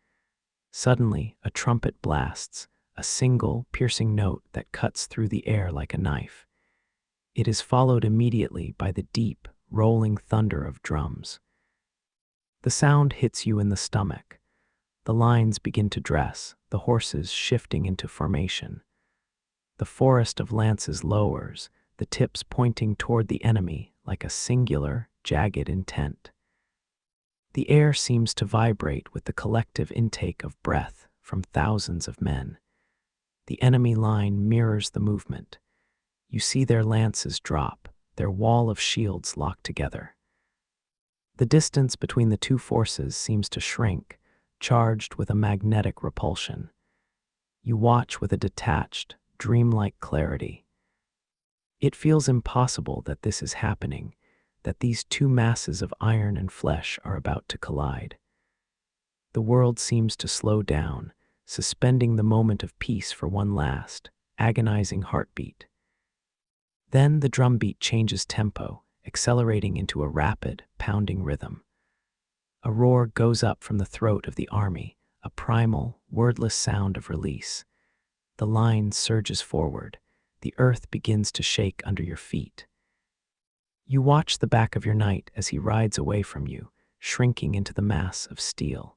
Suddenly, a trumpet blasts, a single, piercing note that cuts through the air like a knife. It is followed immediately by the deep, rolling thunder of drums. The sound hits you in the stomach. The lines begin to dress, the horses shifting into formation. The forest of lances lowers, the tips pointing toward the enemy like a singular, jagged intent. The air seems to vibrate with the collective intake of breath from thousands of men. The enemy line mirrors the movement. You see their lances drop, their wall of shields locked together. The distance between the two forces seems to shrink, charged with a magnetic repulsion. You watch with a detached, dreamlike clarity. It feels impossible that this is happening, that these two masses of iron and flesh are about to collide. The world seems to slow down, suspending the moment of peace for one last, agonizing heartbeat. Then the drumbeat changes tempo, accelerating into a rapid, pounding rhythm. A roar goes up from the throat of the army, a primal, wordless sound of release. The line surges forward. The earth begins to shake under your feet. You watch the back of your knight as he rides away from you, shrinking into the mass of steel.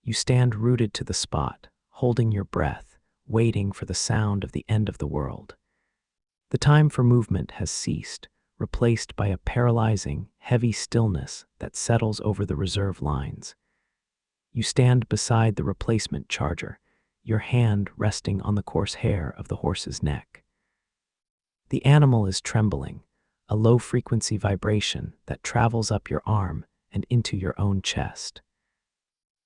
You stand rooted to the spot, holding your breath, waiting for the sound of the end of the world. The time for movement has ceased, replaced by a paralyzing, heavy stillness that settles over the reserve lines. You stand beside the replacement charger, your hand resting on the coarse hair of the horse's neck. The animal is trembling, a low-frequency vibration that travels up your arm and into your own chest.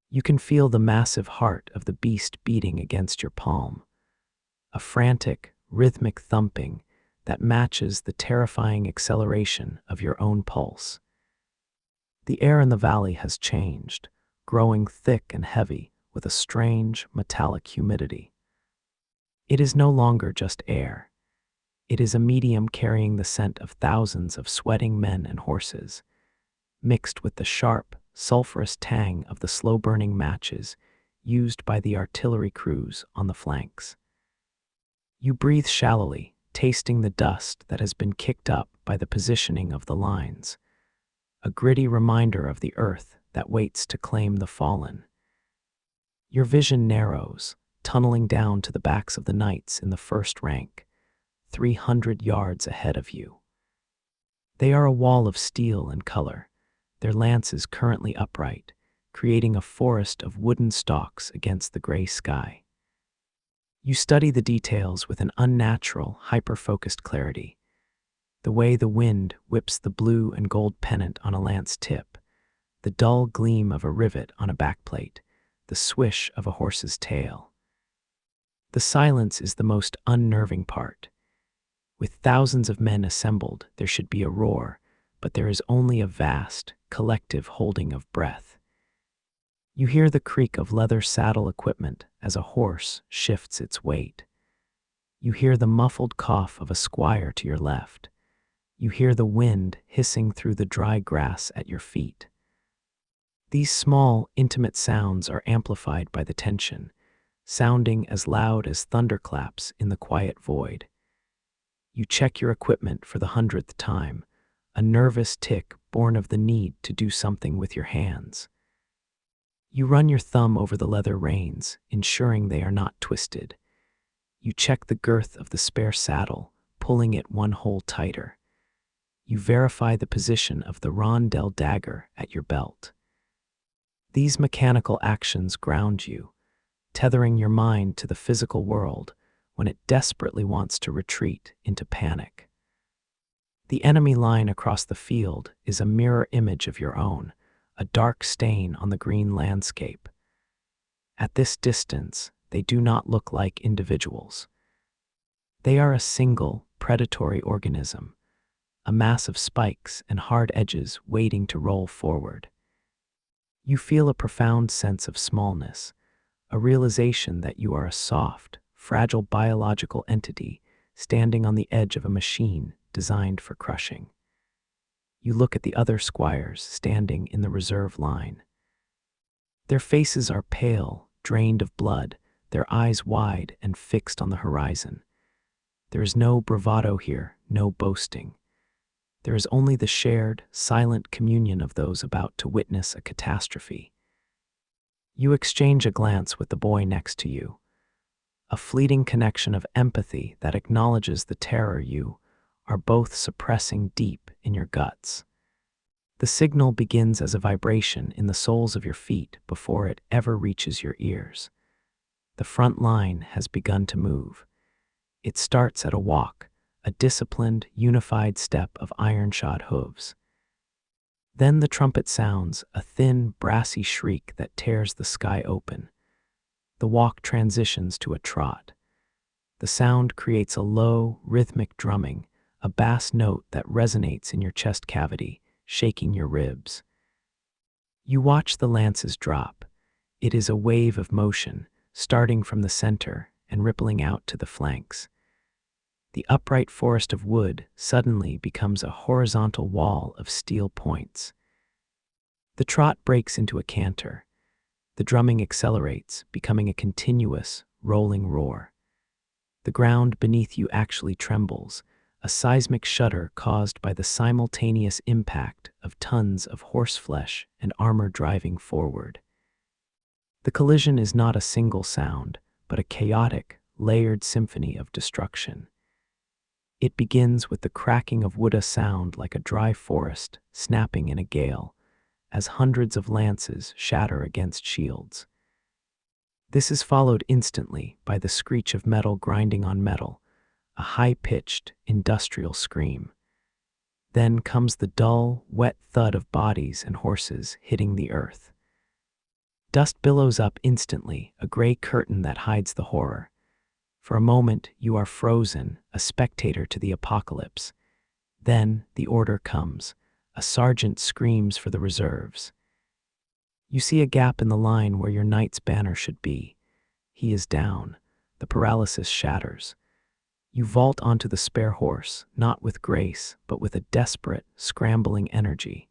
You can feel the massive heart of the beast beating against your palm, a frantic, rhythmic thumping that matches the terrifying acceleration of your own pulse. The air in the valley has changed, growing thick and heavy with a strange, metallic humidity. It is no longer just air. It is a medium carrying the scent of thousands of sweating men and horses, mixed with the sharp, sulfurous tang of the slow-burning matches used by the artillery crews on the flanks. You breathe shallowly, tasting the dust that has been kicked up by the positioning of the lines, a gritty reminder of the earth that waits to claim the fallen. Your vision narrows, tunneling down to the backs of the knights in the first rank, 300 yards ahead of you. They are a wall of steel and color, their lances currently upright, creating a forest of wooden stalks against the gray sky. You study the details with an unnatural, hyper-focused clarity. The way the wind whips the blue and gold pennant on a lance tip, the dull gleam of a rivet on a backplate, the swish of a horse's tail. The silence is the most unnerving part. With thousands of men assembled, there should be a roar, but there is only a vast, collective holding of breath. You hear the creak of leather saddle equipment as a horse shifts its weight. You hear the muffled cough of a squire to your left. You hear the wind hissing through the dry grass at your feet. These small, intimate sounds are amplified by the tension, sounding as loud as thunderclaps in the quiet void. You check your equipment for the 100th time, a nervous tick born of the need to do something with your hands. You run your thumb over the leather reins, ensuring they are not twisted. You check the girth of the spare saddle, pulling it one hole tighter. You verify the position of the rondel dagger at your belt. These mechanical actions ground you, tethering your mind to the physical world when it desperately wants to retreat into panic. The enemy line across the field is a mirror image of your own, a dark stain on the green landscape. At this distance, they do not look like individuals. They are a single, predatory organism, a mass of spikes and hard edges waiting to roll forward. You feel a profound sense of smallness, a realization that you are a soft, fragile biological entity standing on the edge of a machine designed for crushing. You look at the other squires standing in the reserve line. Their faces are pale, drained of blood, their eyes wide and fixed on the horizon. There is no bravado here, no boasting. There is only the shared, silent communion of those about to witness a catastrophe. You exchange a glance with the boy next to you, a fleeting connection of empathy that acknowledges the terror you are both suppressing deep in your guts. The signal begins as a vibration in the soles of your feet before it ever reaches your ears. The front line has begun to move. It starts at a walk, a disciplined, unified step of iron-shod hooves. Then the trumpet sounds, a thin, brassy shriek that tears the sky open. The walk transitions to a trot. The sound creates a low, rhythmic drumming, a bass note that resonates in your chest cavity, shaking your ribs. You watch the lances drop. It is a wave of motion, starting from the center and rippling out to the flanks. The upright forest of wood suddenly becomes a horizontal wall of steel points. The trot breaks into a canter. The drumming accelerates, becoming a continuous, rolling roar. The ground beneath you actually trembles, a seismic shudder caused by the simultaneous impact of tons of horseflesh and armor driving forward. The collision is not a single sound, but a chaotic, layered symphony of destruction. It begins with the cracking of wood, a sound like a dry forest snapping in a gale, as hundreds of lances shatter against shields. This is followed instantly by the screech of metal grinding on metal, a high-pitched, industrial scream. Then comes the dull, wet thud of bodies and horses hitting the earth. Dust billows up instantly, a gray curtain that hides the horror. For a moment, you are frozen, a spectator to the apocalypse. Then the order comes. A sergeant screams for the reserves. You see a gap in the line where your knight's banner should be. He is down. The paralysis shatters. You vault onto the spare horse, not with grace, but with a desperate, scrambling energy.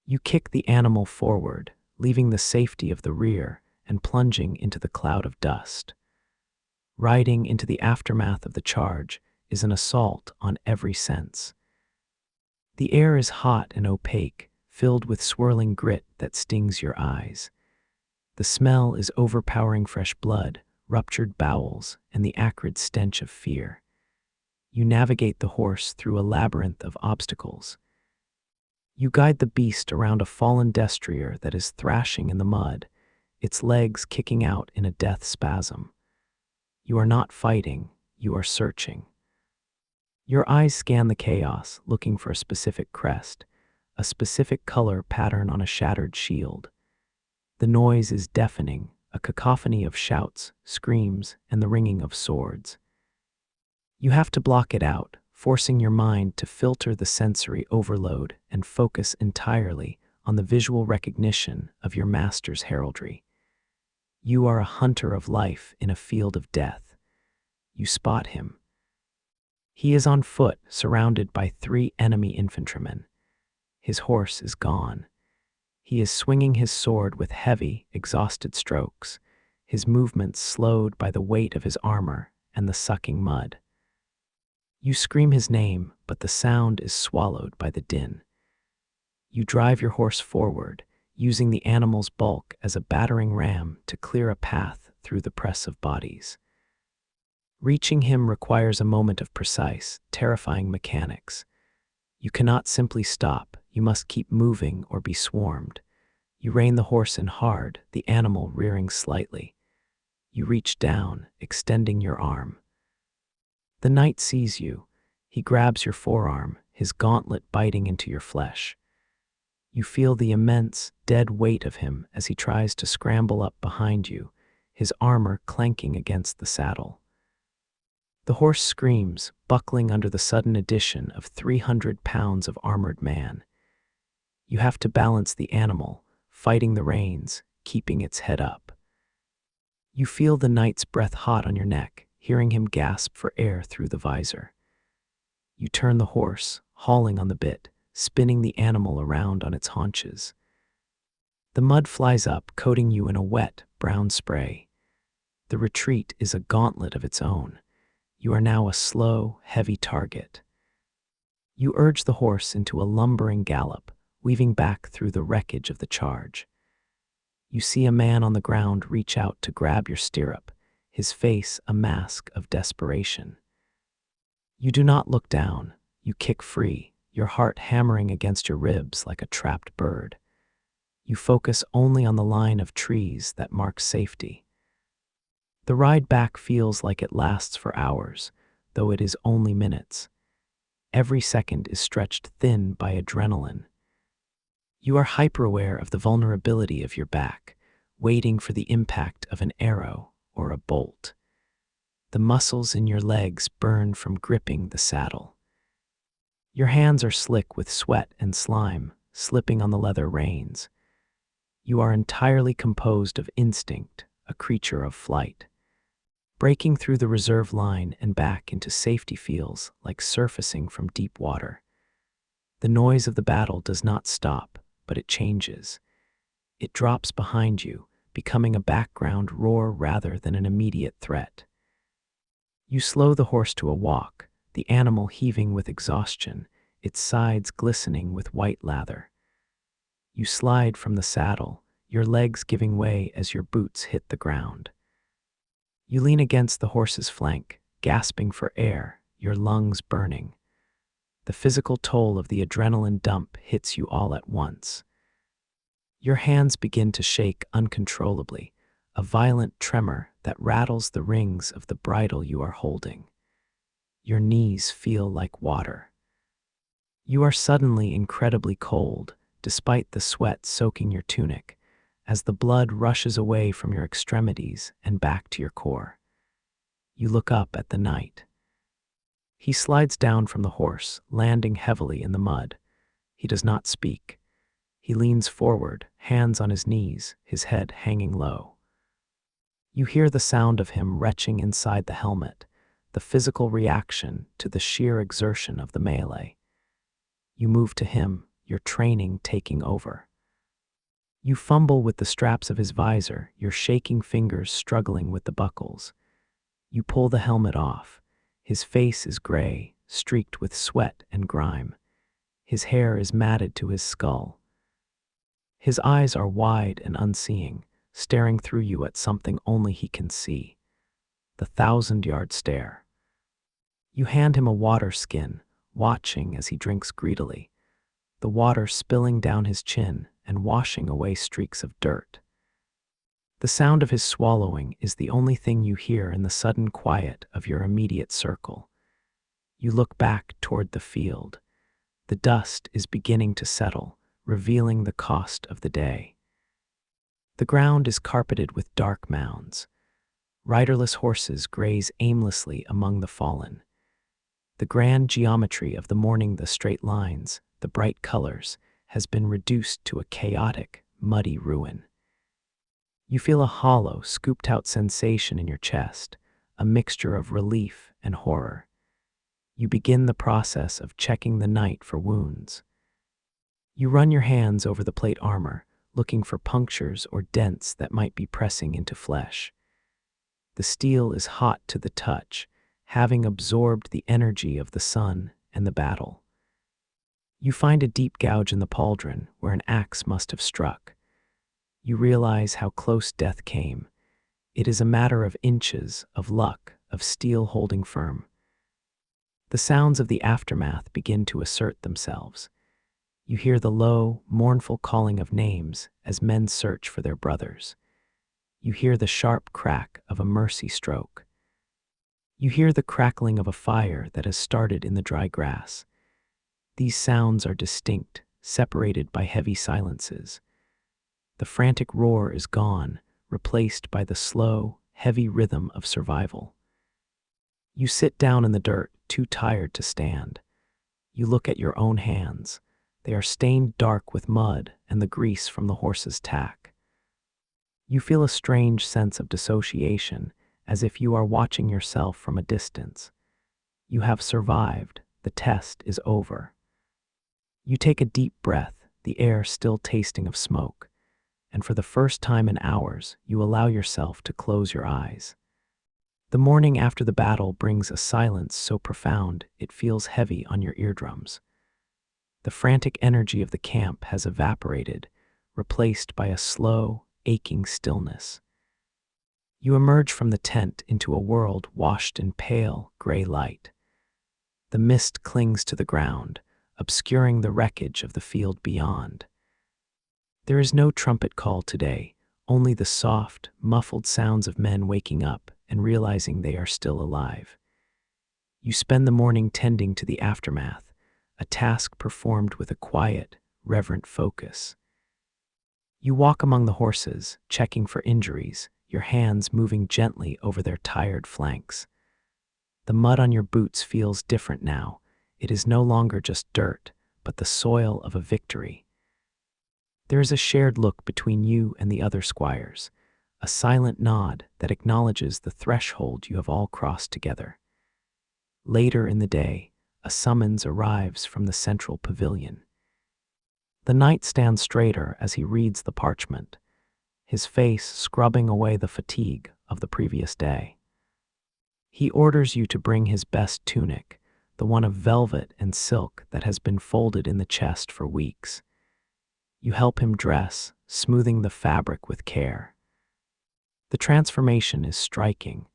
You kick the animal forward, leaving the safety of the rear and plunging into the cloud of dust. Riding into the aftermath of the charge is an assault on every sense. The air is hot and opaque, filled with swirling grit that stings your eyes. The smell is overpowering, fresh blood, ruptured bowels, and the acrid stench of fear. You navigate the horse through a labyrinth of obstacles. You guide the beast around a fallen destrier that is thrashing in the mud, its legs kicking out in a death spasm. You are not fighting, you are searching. Your eyes scan the chaos, looking for a specific crest, a specific color pattern on a shattered shield. The noise is deafening, a cacophony of shouts, screams, and the ringing of swords. You have to block it out, forcing your mind to filter the sensory overload and focus entirely on the visual recognition of your master's heraldry. You are a hunter of life in a field of death. You spot him. He is on foot, surrounded by 3 enemy infantrymen. His horse is gone. He is swinging his sword with heavy, exhausted strokes, his movements slowed by the weight of his armor and the sucking mud. You scream his name, but the sound is swallowed by the din. You drive your horse forward, using the animal's bulk as a battering ram to clear a path through the press of bodies. Reaching him requires a moment of precise, terrifying mechanics. You cannot simply stop, you must keep moving or be swarmed. You rein the horse in hard, the animal rearing slightly. You reach down, extending your arm. The knight sees you. He grabs your forearm, his gauntlet biting into your flesh. You feel the immense, dead weight of him as he tries to scramble up behind you, his armor clanking against the saddle. The horse screams, buckling under the sudden addition of 300 pounds of armored man. You have to balance the animal, fighting the reins, keeping its head up. You feel the knight's breath hot on your neck, hearing him gasp for air through the visor. You turn the horse, hauling on the bit, spinning the animal around on its haunches. The mud flies up, coating you in a wet, brown spray. The retreat is a gauntlet of its own. You are now a slow, heavy target. You urge the horse into a lumbering gallop, weaving back through the wreckage of the charge. You see a man on the ground reach out to grab your stirrup, his face a mask of desperation. You do not look down. You kick free, your heart hammering against your ribs like a trapped bird. You focus only on the line of trees that mark safety. The ride back feels like it lasts for hours, though it is only minutes. Every second is stretched thin by adrenaline. You are hyper-aware of the vulnerability of your back, waiting for the impact of an arrow or a bolt. The muscles in your legs burn from gripping the saddle. Your hands are slick with sweat and slime, slipping on the leather reins. You are entirely composed of instinct, a creature of flight. Breaking through the reserve line and back into safety feels like surfacing from deep water. The noise of the battle does not stop, but it changes. It drops behind you, becoming a background roar rather than an immediate threat. You slow the horse to a walk, the animal heaving with exhaustion, its sides glistening with white lather. You slide from the saddle, your legs giving way as your boots hit the ground. You lean against the horse's flank, gasping for air, your lungs burning. The physical toll of the adrenaline dump hits you all at once. Your hands begin to shake uncontrollably, a violent tremor that rattles the rings of the bridle you are holding. Your knees feel like water. You are suddenly incredibly cold, despite the sweat soaking your tunic, as the blood rushes away from your extremities and back to your core. You look up at the knight. He slides down from the horse, landing heavily in the mud. He does not speak. He leans forward, hands on his knees, his head hanging low. You hear the sound of him retching inside the helmet, the physical reaction to the sheer exertion of the melee. You move to him, your training taking over. You fumble with the straps of his visor, your shaking fingers struggling with the buckles. You pull the helmet off. His face is gray, streaked with sweat and grime. His hair is matted to his skull. His eyes are wide and unseeing, staring through you at something only he can see. The 1,000-yard stare. You hand him a water skin, watching as he drinks greedily, the water spilling down his chin and washing away streaks of dirt. The sound of his swallowing is the only thing you hear in the sudden quiet of your immediate circle. You look back toward the field. The dust is beginning to settle, revealing the cost of the day. The ground is carpeted with dark mounds. Riderless horses graze aimlessly among the fallen. The grand geometry of the morning, the straight lines, the bright colors, has been reduced to a chaotic, muddy ruin. You feel a hollow, scooped-out sensation in your chest, a mixture of relief and horror. You begin the process of checking the knight for wounds. You run your hands over the plate armor, looking for punctures or dents that might be pressing into flesh. The steel is hot to the touch, having absorbed the energy of the sun and the battle. You find a deep gouge in the pauldron where an axe must have struck. You realize how close death came. It is a matter of inches, of luck, of steel holding firm. The sounds of the aftermath begin to assert themselves. You hear the low, mournful calling of names as men search for their brothers. You hear the sharp crack of a mercy stroke. You hear the crackling of a fire that has started in the dry grass. These sounds are distinct, separated by heavy silences. The frantic roar is gone, replaced by the slow, heavy rhythm of survival. You sit down in the dirt, too tired to stand. You look at your own hands. They are stained dark with mud and the grease from the horse's tack. You feel a strange sense of dissociation, as if you are watching yourself from a distance. You have survived. The test is over. You take a deep breath, the air still tasting of smoke, and for the first time in hours, you allow yourself to close your eyes. The morning after the battle brings a silence so profound it feels heavy on your eardrums. The frantic energy of the camp has evaporated, replaced by a slow, aching stillness. You emerge from the tent into a world washed in pale, gray light. The mist clings to the ground, obscuring the wreckage of the field beyond. There is no trumpet call today, only the soft, muffled sounds of men waking up and realizing they are still alive. You spend the morning tending to the aftermath, a task performed with a quiet, reverent focus. You walk among the horses, checking for injuries, your hands moving gently over their tired flanks. The mud on your boots feels different now. It is no longer just dirt, but the soil of a victory. There is a shared look between you and the other squires, a silent nod that acknowledges the threshold you have all crossed together. Later in the day, a summons arrives from the central pavilion. The knight stands straighter as he reads the parchment, his face scrubbing away the fatigue of the previous day. He orders you to bring his best tunic, the one of velvet and silk that has been folded in the chest for weeks. You help him dress, smoothing the fabric with care. The transformation is striking.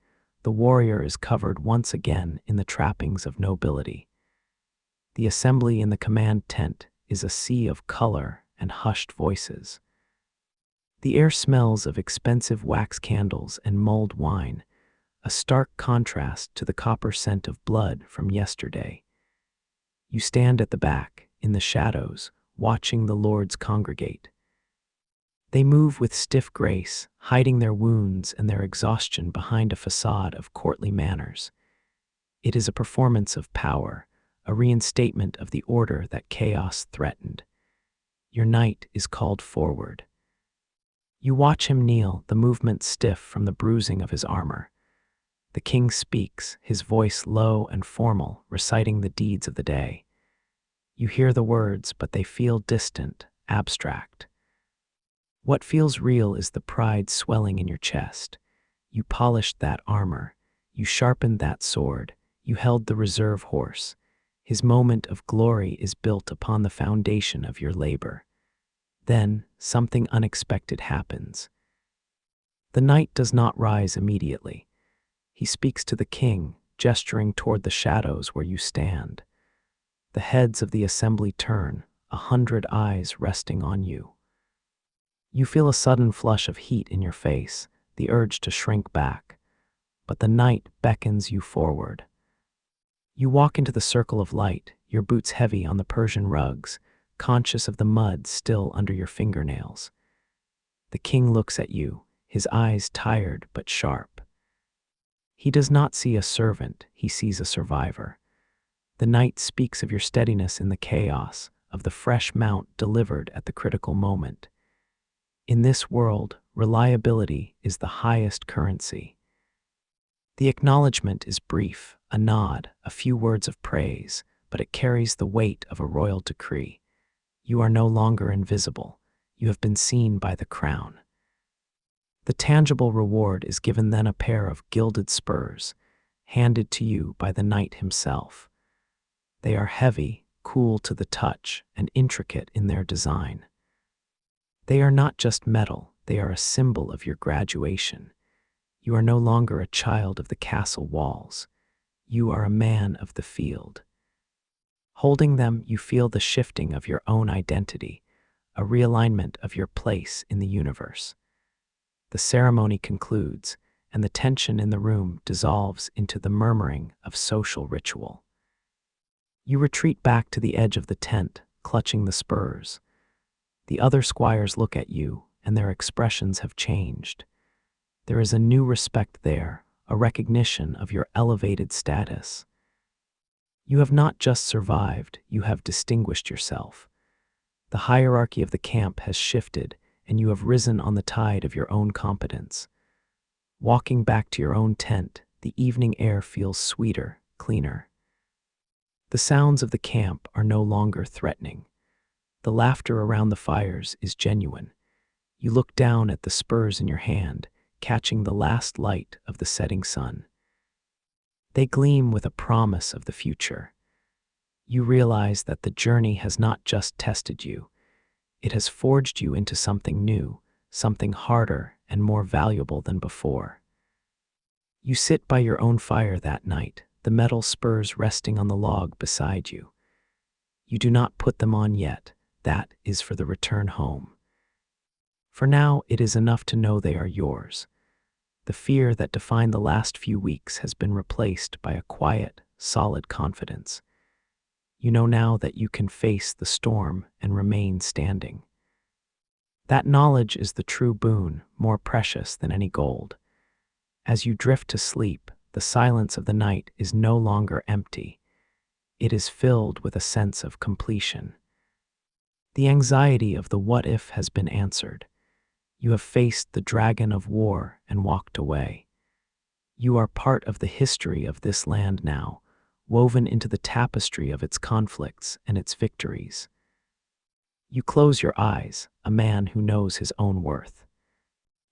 The warrior is covered once again in the trappings of nobility. The assembly in the command tent is a sea of color and hushed voices. The air smells of expensive wax candles and mulled wine, a stark contrast to the copper scent of blood from yesterday. You stand at the back, in the shadows, watching the lords congregate. They move with stiff grace, hiding their wounds and their exhaustion behind a facade of courtly manners. It is a performance of power, a reinstatement of the order that chaos threatened. Your knight is called forward. You watch him kneel, the movement stiff from the bruising of his armor. The king speaks, his voice low and formal, reciting the deeds of the day. You hear the words, but they feel distant, abstract. What feels real is the pride swelling in your chest. You polished that armor. You sharpened that sword. You held the reserve horse. His moment of glory is built upon the foundation of your labor. Then, something unexpected happens. The knight does not rise immediately. He speaks to the king, gesturing toward the shadows where you stand. The heads of the assembly turn, 100 eyes resting on you. You feel a sudden flush of heat in your face, the urge to shrink back. But the knight beckons you forward. You walk into the circle of light, your boots heavy on the Persian rugs, conscious of the mud still under your fingernails. The king looks at you, his eyes tired but sharp. He does not see a servant, he sees a survivor. The knight speaks of your steadiness in the chaos, of the fresh mount delivered at the critical moment. In this world, reliability is the highest currency. The acknowledgement is brief, a nod, a few words of praise, but it carries the weight of a royal decree. You are no longer invisible. You have been seen by the crown. The tangible reward is given then a pair of gilded spurs, handed to you by the knight himself. They are heavy, cool to the touch, and intricate in their design. They are not just metal, they are a symbol of your graduation. You are no longer a child of the castle walls. You are a man of the field. Holding them, you feel the shifting of your own identity, a realignment of your place in the universe. The ceremony concludes, and the tension in the room dissolves into the murmuring of social ritual. You retreat back to the edge of the tent, clutching the spurs. The other squires look at you, and their expressions have changed. There is a new respect there, a recognition of your elevated status. You have not just survived, you have distinguished yourself. The hierarchy of the camp has shifted, and you have risen on the tide of your own competence. Walking back to your own tent, the evening air feels sweeter, cleaner. The sounds of the camp are no longer threatening. The laughter around the fires is genuine. You look down at the spurs in your hand, catching the last light of the setting sun. They gleam with a promise of the future. You realize that the journey has not just tested you. It has forged you into something new, something harder and more valuable than before. You sit by your own fire that night, the metal spurs resting on the log beside you. You do not put them on yet. That is for the return home. For now, it is enough to know they are yours. The fear that defined the last few weeks has been replaced by a quiet, solid confidence. You know now that you can face the storm and remain standing. That knowledge is the true boon, more precious than any gold. As you drift to sleep, the silence of the night is no longer empty. It is filled with a sense of completion. The anxiety of the what if has been answered. You have faced the dragon of war and walked away. You are part of the history of this land now, woven into the tapestry of its conflicts and its victories. You close your eyes, a man who knows his own worth.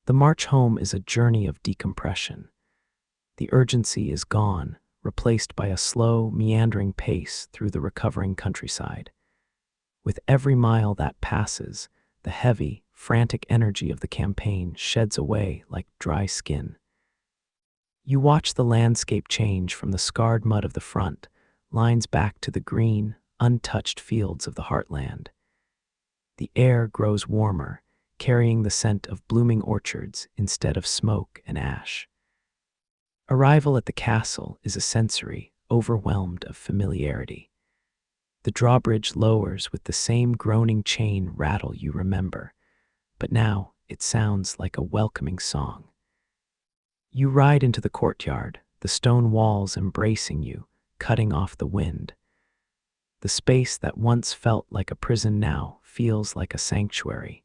The march home is a journey of decompression. The urgency is gone, replaced by a slow, meandering pace through the recovering countryside. With every mile that passes, the heavy, frantic energy of the campaign sheds away like dry skin. You watch the landscape change from the scarred mud of the front, lines back to the green, untouched fields of the heartland. The air grows warmer, carrying the scent of blooming orchards instead of smoke and ash. Arrival at the castle is a sensory, overwhelmed of familiarity. The drawbridge lowers with the same groaning chain rattle you remember, but now it sounds like a welcoming song. You ride into the courtyard, the stone walls embracing you, cutting off the wind. The space that once felt like a prison now feels like a sanctuary.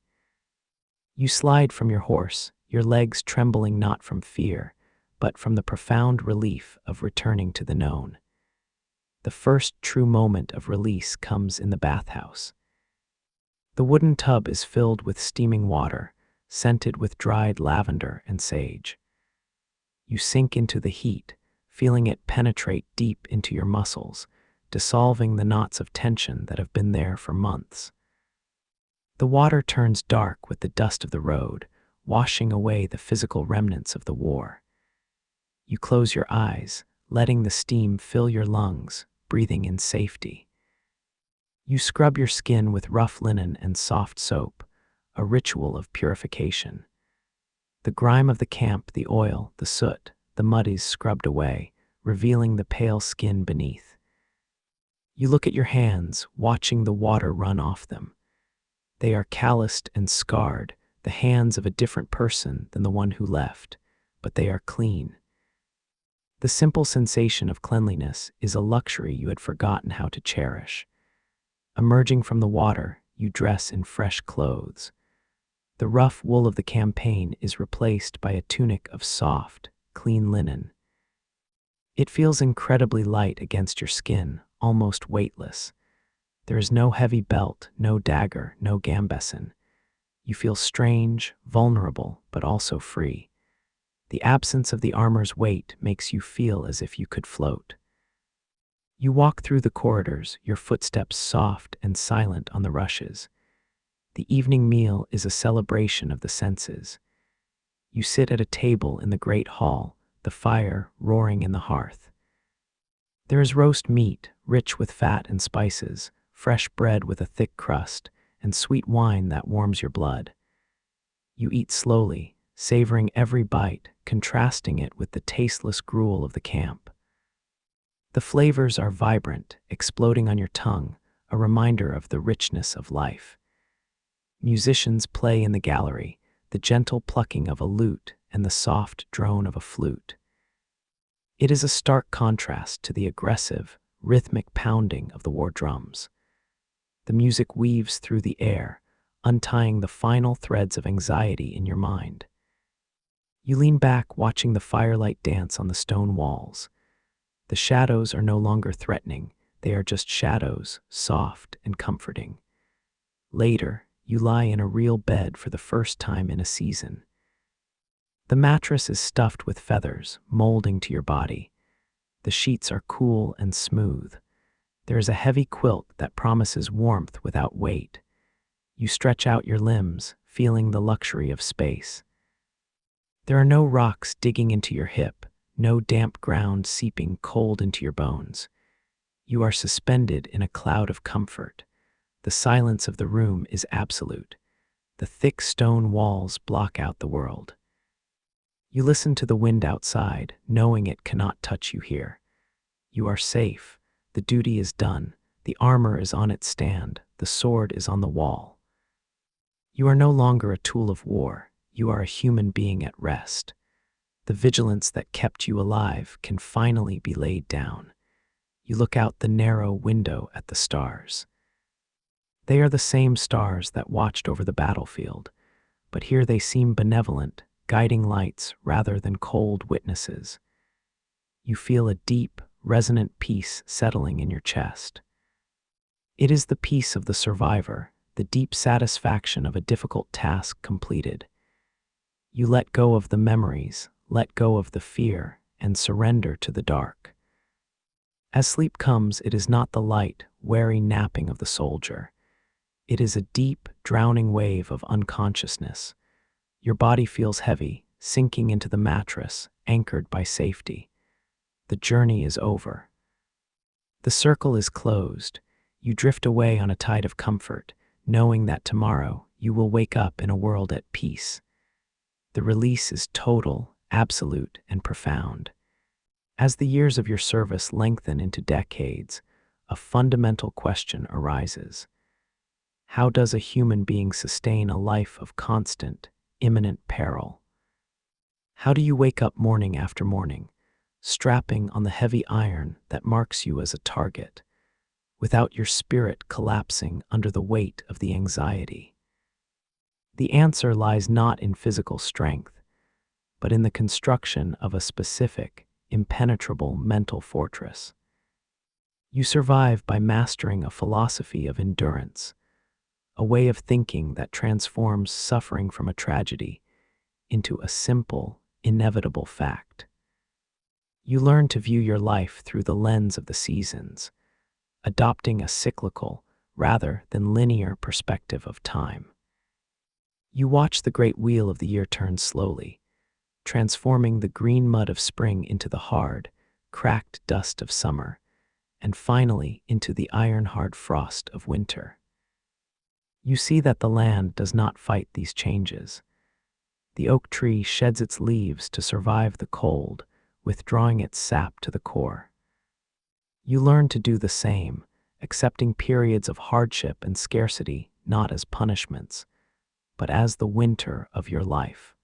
You slide from your horse, your legs trembling not from fear, but from the profound relief of returning to the known. The first true moment of release comes in the bathhouse. The wooden tub is filled with steaming water, scented with dried lavender and sage. You sink into the heat, feeling it penetrate deep into your muscles, dissolving the knots of tension that have been there for months. The water turns dark with the dust of the road, washing away the physical remnants of the war. You close your eyes, letting the steam fill your lungs, breathing in safety. You scrub your skin with rough linen and soft soap, a ritual of purification. The grime of the camp, the oil, the soot, the mud is scrubbed away, revealing the pale skin beneath. You look at your hands, watching the water run off them. They are calloused and scarred, the hands of a different person than the one who left, but they are clean. The simple sensation of cleanliness is a luxury you had forgotten how to cherish. Emerging from the water, you dress in fresh clothes. The rough wool of the campaign is replaced by a tunic of soft, clean linen. It feels incredibly light against your skin, almost weightless. There is no heavy belt, no dagger, no gambeson. You feel strange, vulnerable, but also free. The absence of the armor's weight makes you feel as if you could float. You walk through the corridors, your footsteps soft and silent on the rushes. The evening meal is a celebration of the senses. You sit at a table in the great hall, the fire roaring in the hearth. There is roast meat, rich with fat and spices, fresh bread with a thick crust, and sweet wine that warms your blood. You eat slowly, savoring every bite, contrasting it with the tasteless gruel of the camp. The flavors are vibrant, exploding on your tongue, a reminder of the richness of life. Musicians play in the gallery, the gentle plucking of a lute and the soft drone of a flute. It is a stark contrast to the aggressive, rhythmic pounding of the war drums. The music weaves through the air, untying the final threads of anxiety in your mind. You lean back, watching the firelight dance on the stone walls. The shadows are no longer threatening, they are just shadows, soft and comforting. Later, you lie in a real bed for the first time in a season. The mattress is stuffed with feathers, molding to your body. The sheets are cool and smooth. There is a heavy quilt that promises warmth without weight. You stretch out your limbs, feeling the luxury of space. There are no rocks digging into your hip, no damp ground seeping cold into your bones. You are suspended in a cloud of comfort. The silence of the room is absolute. The thick stone walls block out the world. You listen to the wind outside, knowing it cannot touch you here. You are safe. The duty is done. The armor is on its stand. The sword is on the wall. You are no longer a tool of war. You are a human being at rest. The vigilance that kept you alive can finally be laid down. You look out the narrow window at the stars. They are the same stars that watched over the battlefield, but here they seem benevolent, guiding lights rather than cold witnesses. You feel a deep, resonant peace settling in your chest. It is the peace of the survivor, the deep satisfaction of a difficult task completed. You let go of the memories, let go of the fear, and surrender to the dark. As sleep comes, it is not the light, wary napping of the soldier. It is a deep, drowning wave of unconsciousness. Your body feels heavy, sinking into the mattress, anchored by safety. The journey is over. The circle is closed. You drift away on a tide of comfort, knowing that tomorrow you will wake up in a world at peace. The release is total, absolute, and profound. As the years of your service lengthen into decades, a fundamental question arises. How does a human being sustain a life of constant, imminent peril? How do you wake up morning after morning, strapping on the heavy iron that marks you as a target, without your spirit collapsing under the weight of the anxiety? The answer lies not in physical strength, but in the construction of a specific, impenetrable mental fortress. You survive by mastering a philosophy of endurance, a way of thinking that transforms suffering from a tragedy into a simple, inevitable fact. You learn to view your life through the lens of the seasons, adopting a cyclical rather than linear perspective of time. You watch the great wheel of the year turn slowly, transforming the green mud of spring into the hard, cracked dust of summer, and finally into the iron-hard frost of winter. You see that the land does not fight these changes. The oak tree sheds its leaves to survive the cold, withdrawing its sap to the core. You learn to do the same, accepting periods of hardship and scarcity not as punishments, but as the winter of your life.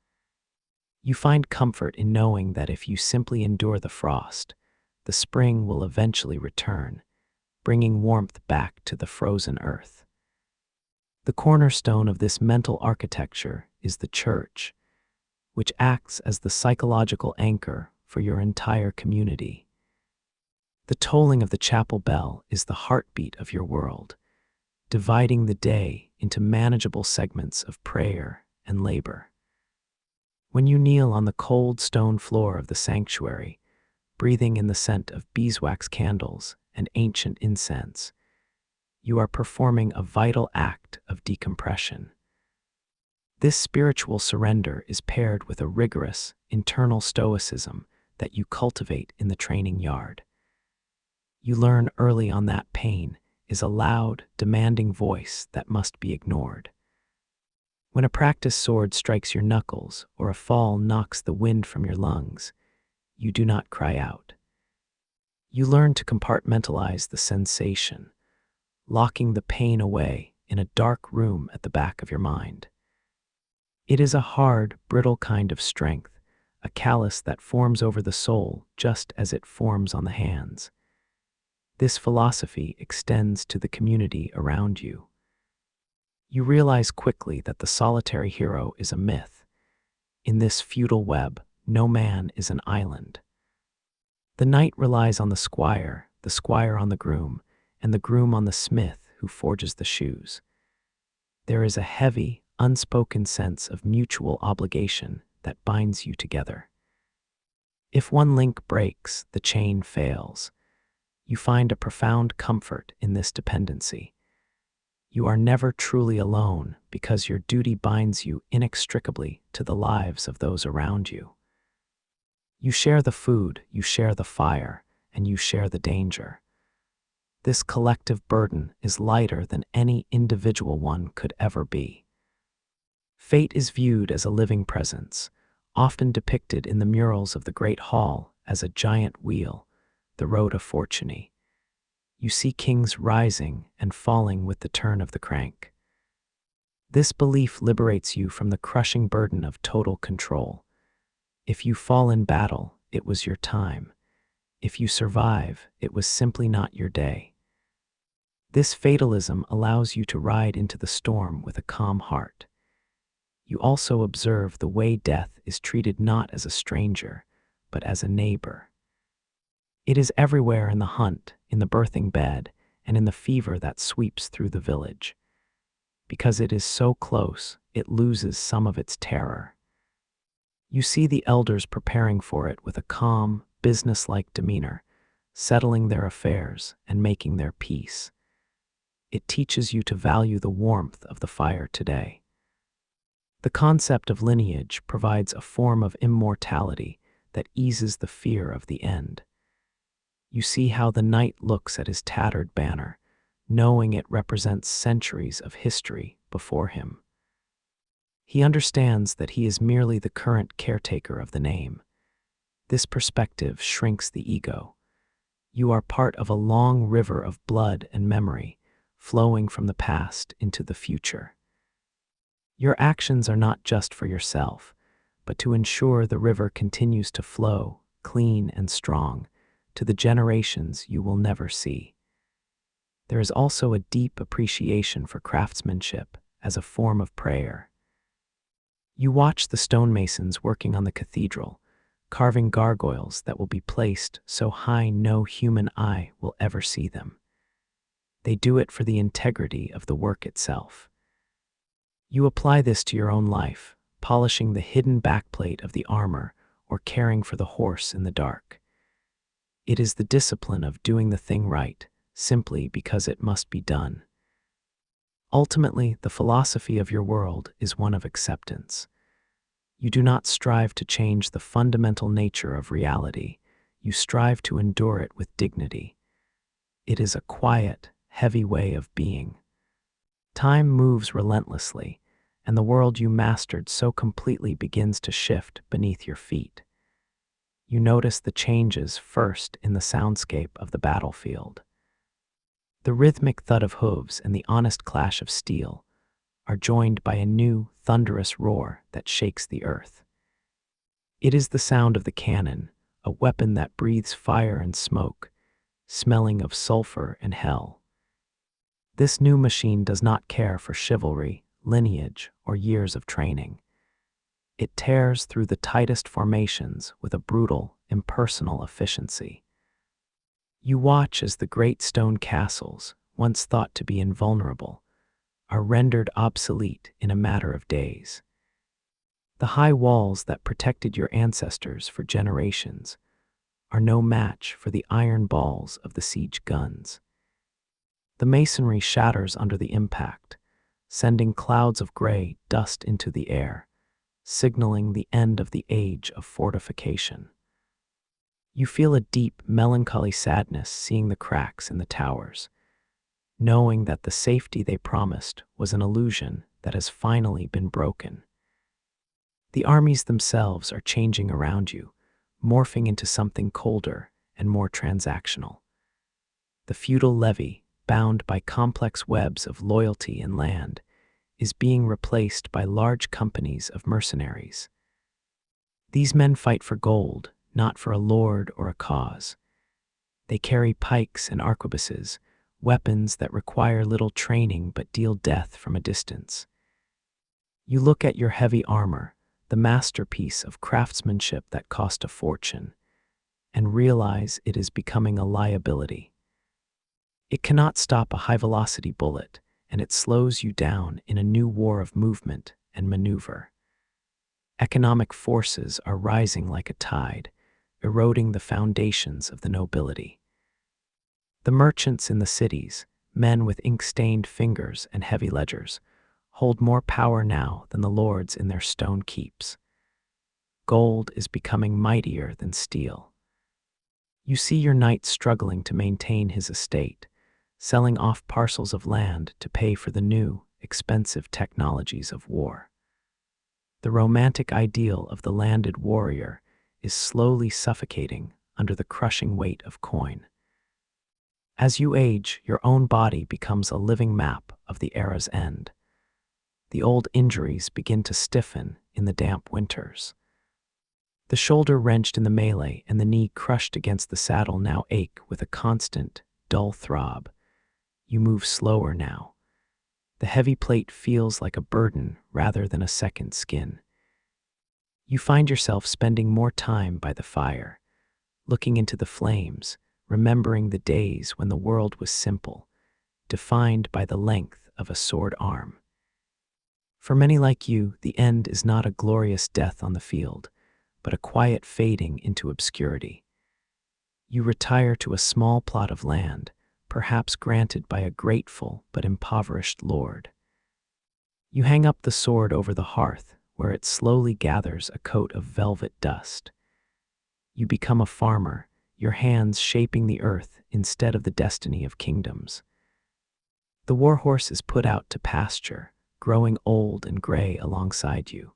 You find comfort in knowing that if you simply endure the frost, the spring will eventually return, bringing warmth back to the frozen earth. The cornerstone of this mental architecture is the church, which acts as the psychological anchor for your entire community. The tolling of the chapel bell is the heartbeat of your world, dividing the day into manageable segments of prayer and labor. When you kneel on the cold stone floor of the sanctuary, breathing in the scent of beeswax candles and ancient incense, you are performing a vital act of decompression. This spiritual surrender is paired with a rigorous, internal stoicism that you cultivate in the training yard. You learn early on that pain is a loud, demanding voice that must be ignored. When a practiced sword strikes your knuckles or a fall knocks the wind from your lungs, you do not cry out. You learn to compartmentalize the sensation, locking the pain away in a dark room at the back of your mind. It is a hard, brittle kind of strength, a callus that forms over the soul just as it forms on the hands. This philosophy extends to the community around you. You realize quickly that the solitary hero is a myth. In this feudal web, no man is an island. The knight relies on the squire on the groom, and the groom on the smith who forges the shoes. There is a heavy, unspoken sense of mutual obligation that binds you together. If one link breaks, the chain fails. You find a profound comfort in this dependency. You are never truly alone because your duty binds you inextricably to the lives of those around you. You share the food, you share the fire, and you share the danger. This collective burden is lighter than any individual one could ever be. Fate is viewed as a living presence, often depicted in the murals of the Great Hall as a giant wheel, the road of fortune. You see kings rising and falling with the turn of the crank. This belief liberates you from the crushing burden of total control. If you fall in battle, it was your time. If you survive, it was simply not your day. This fatalism allows you to ride into the storm with a calm heart. You also observe the way death is treated not as a stranger, but as a neighbor. It is everywhere in the hunt, in the birthing bed, and in the fever that sweeps through the village. Because it is so close, it loses some of its terror. You see the elders preparing for it with a calm, businesslike demeanor, settling their affairs and making their peace. It teaches you to value the warmth of the fire today. The concept of lineage provides a form of immortality that eases the fear of the end. You see how the knight looks at his tattered banner, knowing it represents centuries of history before him. He understands that he is merely the current caretaker of the name. This perspective shrinks the ego. You are part of a long river of blood and memory, flowing from the past into the future. Your actions are not just for yourself, but to ensure the river continues to flow, clean and strong, to the generations you will never see. There is also a deep appreciation for craftsmanship as a form of prayer. You watch the stonemasons working on the cathedral, carving gargoyles that will be placed so high no human eye will ever see them. They do it for the integrity of the work itself. You apply this to your own life, polishing the hidden backplate of the armor or caring for the horse in the dark. It is the discipline of doing the thing right, simply because it must be done. Ultimately, the philosophy of your world is one of acceptance. You do not strive to change the fundamental nature of reality. You strive to endure it with dignity. It is a quiet, heavy way of being. Time moves relentlessly, and the world you mastered so completely begins to shift beneath your feet. You notice the changes first in the soundscape of the battlefield. The rhythmic thud of hooves and the honest clash of steel are joined by a new, thunderous roar that shakes the earth. It is the sound of the cannon, a weapon that breathes fire and smoke, smelling of sulfur and hell. This new machine does not care for chivalry, lineage, or years of training. It tears through the tightest formations with a brutal, impersonal efficiency. You watch as the great stone castles, once thought to be invulnerable, are rendered obsolete in a matter of days. The high walls that protected your ancestors for generations are no match for the iron balls of the siege guns. The masonry shatters under the impact, sending clouds of gray dust into the air, signaling the end of the age of fortification. You feel a deep, melancholy sadness seeing the cracks in the towers, knowing that the safety they promised was an illusion that has finally been broken. The armies themselves are changing around you, morphing into something colder and more transactional. The feudal levy, bound by complex webs of loyalty and land, is being replaced by large companies of mercenaries. These men fight for gold, not for a lord or a cause. They carry pikes and arquebuses, weapons that require little training but deal death from a distance. You look at your heavy armor, the masterpiece of craftsmanship that cost a fortune, and realize it is becoming a liability. It cannot stop a high-velocity bullet, and it slows you down in a new war of movement and maneuver. Economic forces are rising like a tide, eroding the foundations of the nobility. The merchants in the cities, men with ink-stained fingers and heavy ledgers, hold more power now than the lords in their stone keeps. Gold is becoming mightier than steel. You see your knight struggling to maintain his estate, selling off parcels of land to pay for the new, expensive technologies of war. The romantic ideal of the landed warrior is slowly suffocating under the crushing weight of coin. As you age, your own body becomes a living map of the era's end. The old injuries begin to stiffen in the damp winters. The shoulder wrenched in the melee and the knee crushed against the saddle now ache with a constant, dull throb. You move slower now. The heavy plate feels like a burden rather than a second skin. You find yourself spending more time by the fire, looking into the flames, remembering the days when the world was simple, defined by the length of a sword arm. For many like you, the end is not a glorious death on the field, but a quiet fading into obscurity. You retire to a small plot of land, perhaps granted by a grateful but impoverished lord. You hang up the sword over the hearth, where it slowly gathers a coat of velvet dust. You become a farmer, your hands shaping the earth instead of the destiny of kingdoms. The warhorse is put out to pasture, growing old and gray alongside you.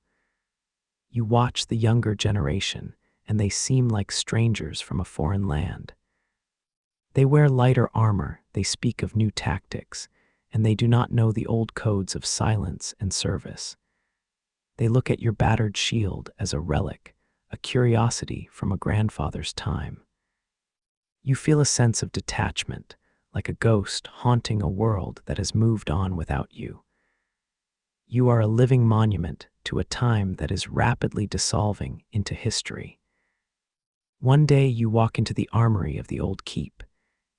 You watch the younger generation, and they seem like strangers from a foreign land. They wear lighter armor, they speak of new tactics, and they do not know the old codes of silence and service. They look at your battered shield as a relic, a curiosity from a grandfather's time. You feel a sense of detachment, like a ghost haunting a world that has moved on without you. You are a living monument to a time that is rapidly dissolving into history. One day you walk into the armory of the old keep.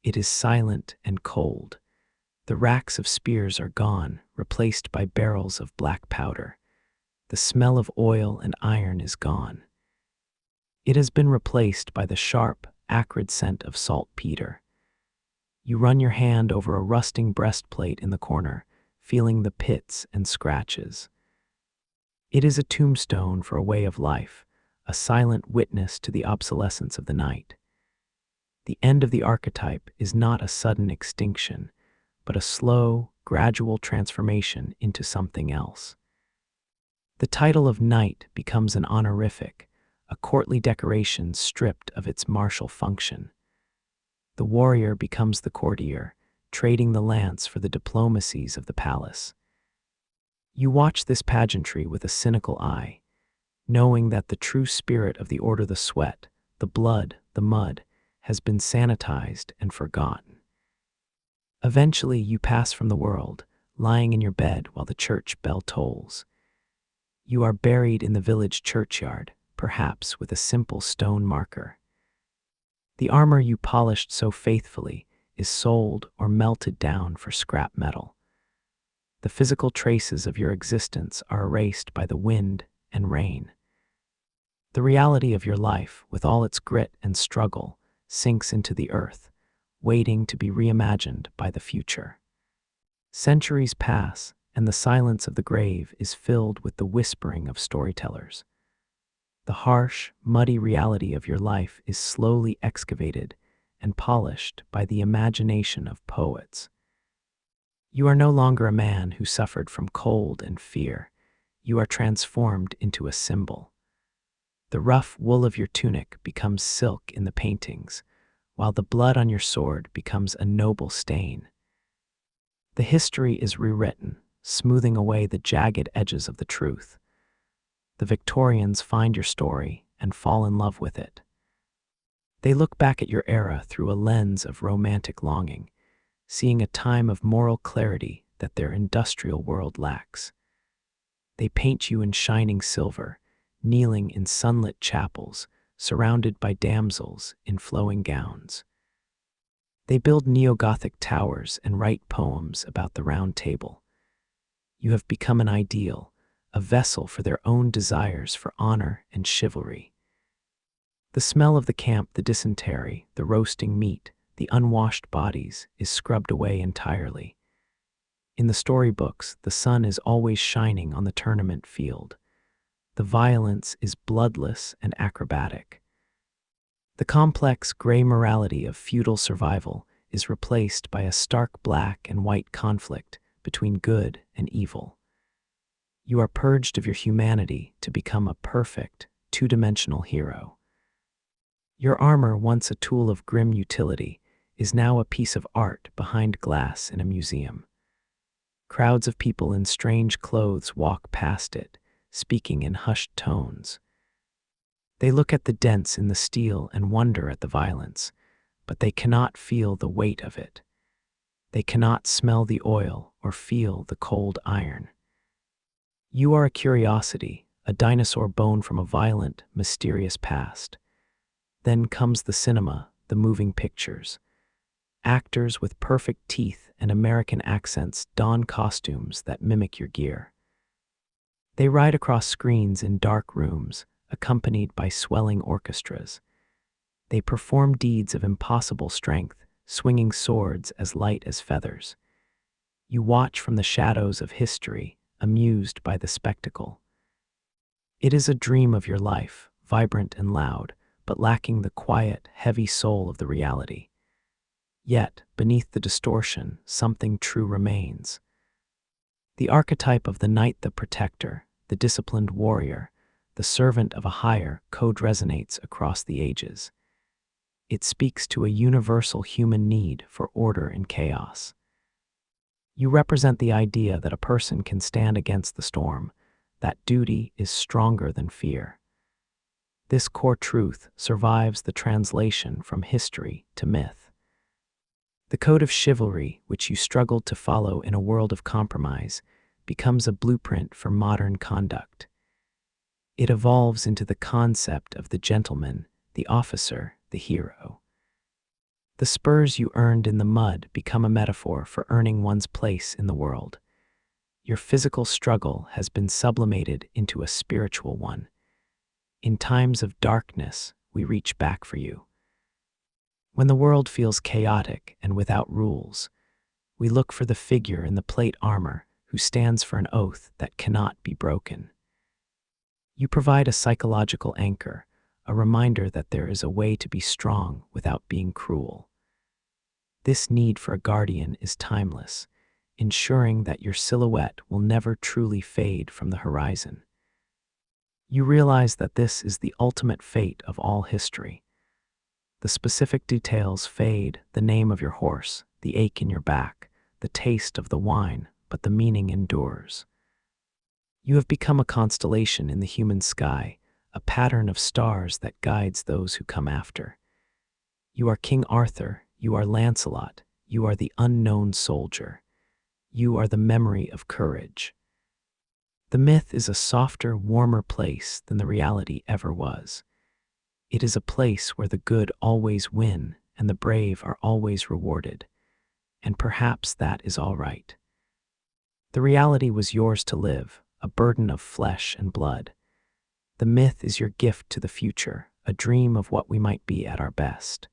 It is silent and cold. The racks of spears are gone, replaced by barrels of black powder. The smell of oil and iron is gone. It has been replaced by the sharp, acrid scent of saltpeter. You run your hand over a rusting breastplate in the corner, feeling the pits and scratches. It is a tombstone for a way of life, a silent witness to the obsolescence of the night. The end of the archetype is not a sudden extinction, but a slow, gradual transformation into something else. The title of knight becomes an honorific, a courtly decoration stripped of its martial function. The warrior becomes the courtier, trading the lance for the diplomacies of the palace. You watch this pageantry with a cynical eye, knowing that the true spirit of the order, the sweat, the blood, the mud, has been sanitized and forgotten. Eventually, you pass from the world, lying in your bed while the church bell tolls. You are buried in the village churchyard, perhaps with a simple stone marker. The armor you polished so faithfully is sold or melted down for scrap metal. The physical traces of your existence are erased by the wind and rain. The reality of your life, with all its grit and struggle, sinks into the earth, waiting to be reimagined by the future. Centuries pass, and the silence of the grave is filled with the whispering of storytellers. The harsh, muddy reality of your life is slowly excavated and polished by the imagination of poets. You are no longer a man who suffered from cold and fear. You are transformed into a symbol. The rough wool of your tunic becomes silk in the paintings, while the blood on your sword becomes a noble stain. The history is rewritten, smoothing away the jagged edges of the truth. The Victorians find your story and fall in love with it. They look back at your era through a lens of romantic longing, seeing a time of moral clarity that their industrial world lacks. They paint you in shining silver, kneeling in sunlit chapels, surrounded by damsels in flowing gowns. They build neo-Gothic towers and write poems about the Round Table. You have become an ideal, a vessel for their own desires for honor and chivalry. The smell of the camp, the dysentery, the roasting meat, the unwashed bodies is scrubbed away entirely. In the storybooks, the sun is always shining on the tournament field. The violence is bloodless and acrobatic. The complex gray morality of feudal survival is replaced by a stark black and white conflict between good and evil. You are purged of your humanity to become a perfect, two-dimensional hero. Your armor, once a tool of grim utility, is now a piece of art behind glass in a museum. Crowds of people in strange clothes walk past it, speaking in hushed tones. They look at the dents in the steel and wonder at the violence, but they cannot feel the weight of it. They cannot smell the oil or feel the cold iron. You are a curiosity, a dinosaur bone from a violent, mysterious past. Then comes the cinema, the moving pictures. Actors with perfect teeth and American accents don costumes that mimic your gear. They ride across screens in dark rooms, accompanied by swelling orchestras. They perform deeds of impossible strength, swinging swords as light as feathers. You watch from the shadows of history, amused by the spectacle. It is a dream of your life, vibrant and loud, but lacking the quiet, heavy soul of the reality. Yet, beneath the distortion, something true remains. The archetype of the knight, the protector, the disciplined warrior, the servant of a higher code resonates across the ages. It speaks to a universal human need for order in chaos. You represent the idea that a person can stand against the storm, that duty is stronger than fear. This core truth survives the translation from history to myth. The code of chivalry, which you struggled to follow in a world of compromise, becomes a blueprint for modern conduct. It evolves into the concept of the gentleman, the officer, the hero. The spurs you earned in the mud become a metaphor for earning one's place in the world. Your physical struggle has been sublimated into a spiritual one. In times of darkness, we reach back for you. When the world feels chaotic and without rules, we look for the figure in the plate armor who stands for an oath that cannot be broken. You provide a psychological anchor, a reminder that there is a way to be strong without being cruel. This need for a guardian is timeless, ensuring that your silhouette will never truly fade from the horizon. You realize that this is the ultimate fate of all history. The specific details fade, the name of your horse, the ache in your back, the taste of the wine, but the meaning endures. You have become a constellation in the human sky, a pattern of stars that guides those who come after. You are King Arthur, you are Lancelot, you are the unknown soldier. You are the memory of courage. The myth is a softer, warmer place than the reality ever was. It is a place where the good always win and the brave are always rewarded. And perhaps that is all right. The reality was yours to live, a burden of flesh and blood. The myth is your gift to the future, a dream of what we might be at our best.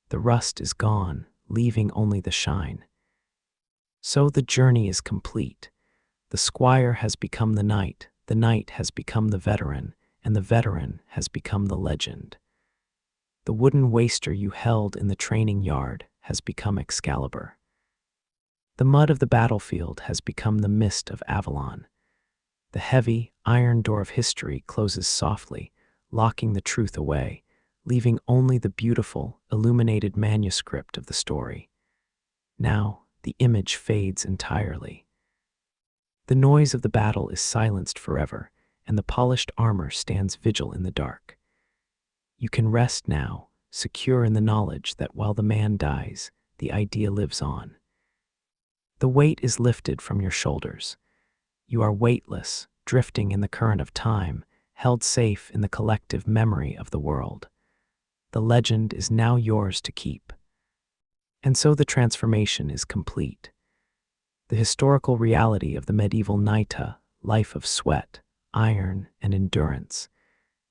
The rust is gone, leaving only the shine. So the journey is complete. The squire has become the knight has become the veteran, and the veteran has become the legend. The wooden waster you held in the training yard has become Excalibur. The mud of the battlefield has become the mist of Avalon. The heavy, iron door of history closes softly, locking the truth away, leaving only the beautiful, illuminated manuscript of the story. Now, the image fades entirely. The noise of the battle is silenced forever, and the polished armor stands vigil in the dark. You can rest now, secure in the knowledge that while the man dies, the idea lives on. The weight is lifted from your shoulders. You are weightless, drifting in the current of time, held safe in the collective memory of the world. The legend is now yours to keep. And so the transformation is complete. The historical reality of the medieval knighta, life of sweat, iron, and endurance,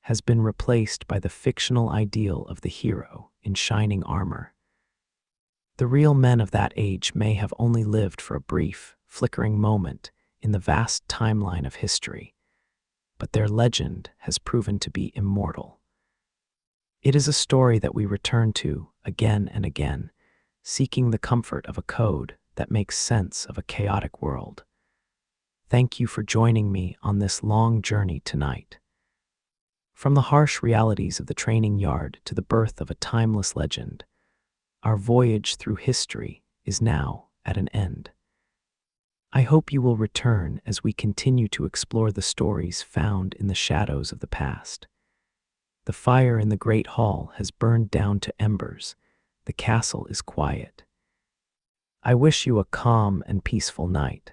has been replaced by the fictional ideal of the hero in shining armor. The real men of that age may have only lived for a brief, flickering moment in the vast timeline of history, but their legend has proven to be immortal. It is a story that we return to again and again, seeking the comfort of a code that makes sense of a chaotic world. Thank you for joining me on this long journey tonight. From the harsh realities of the training yard to the birth of a timeless legend, our voyage through history is now at an end. I hope you will return as we continue to explore the stories found in the shadows of the past. The fire in the great hall has burned down to embers. The castle is quiet. I wish you a calm and peaceful night.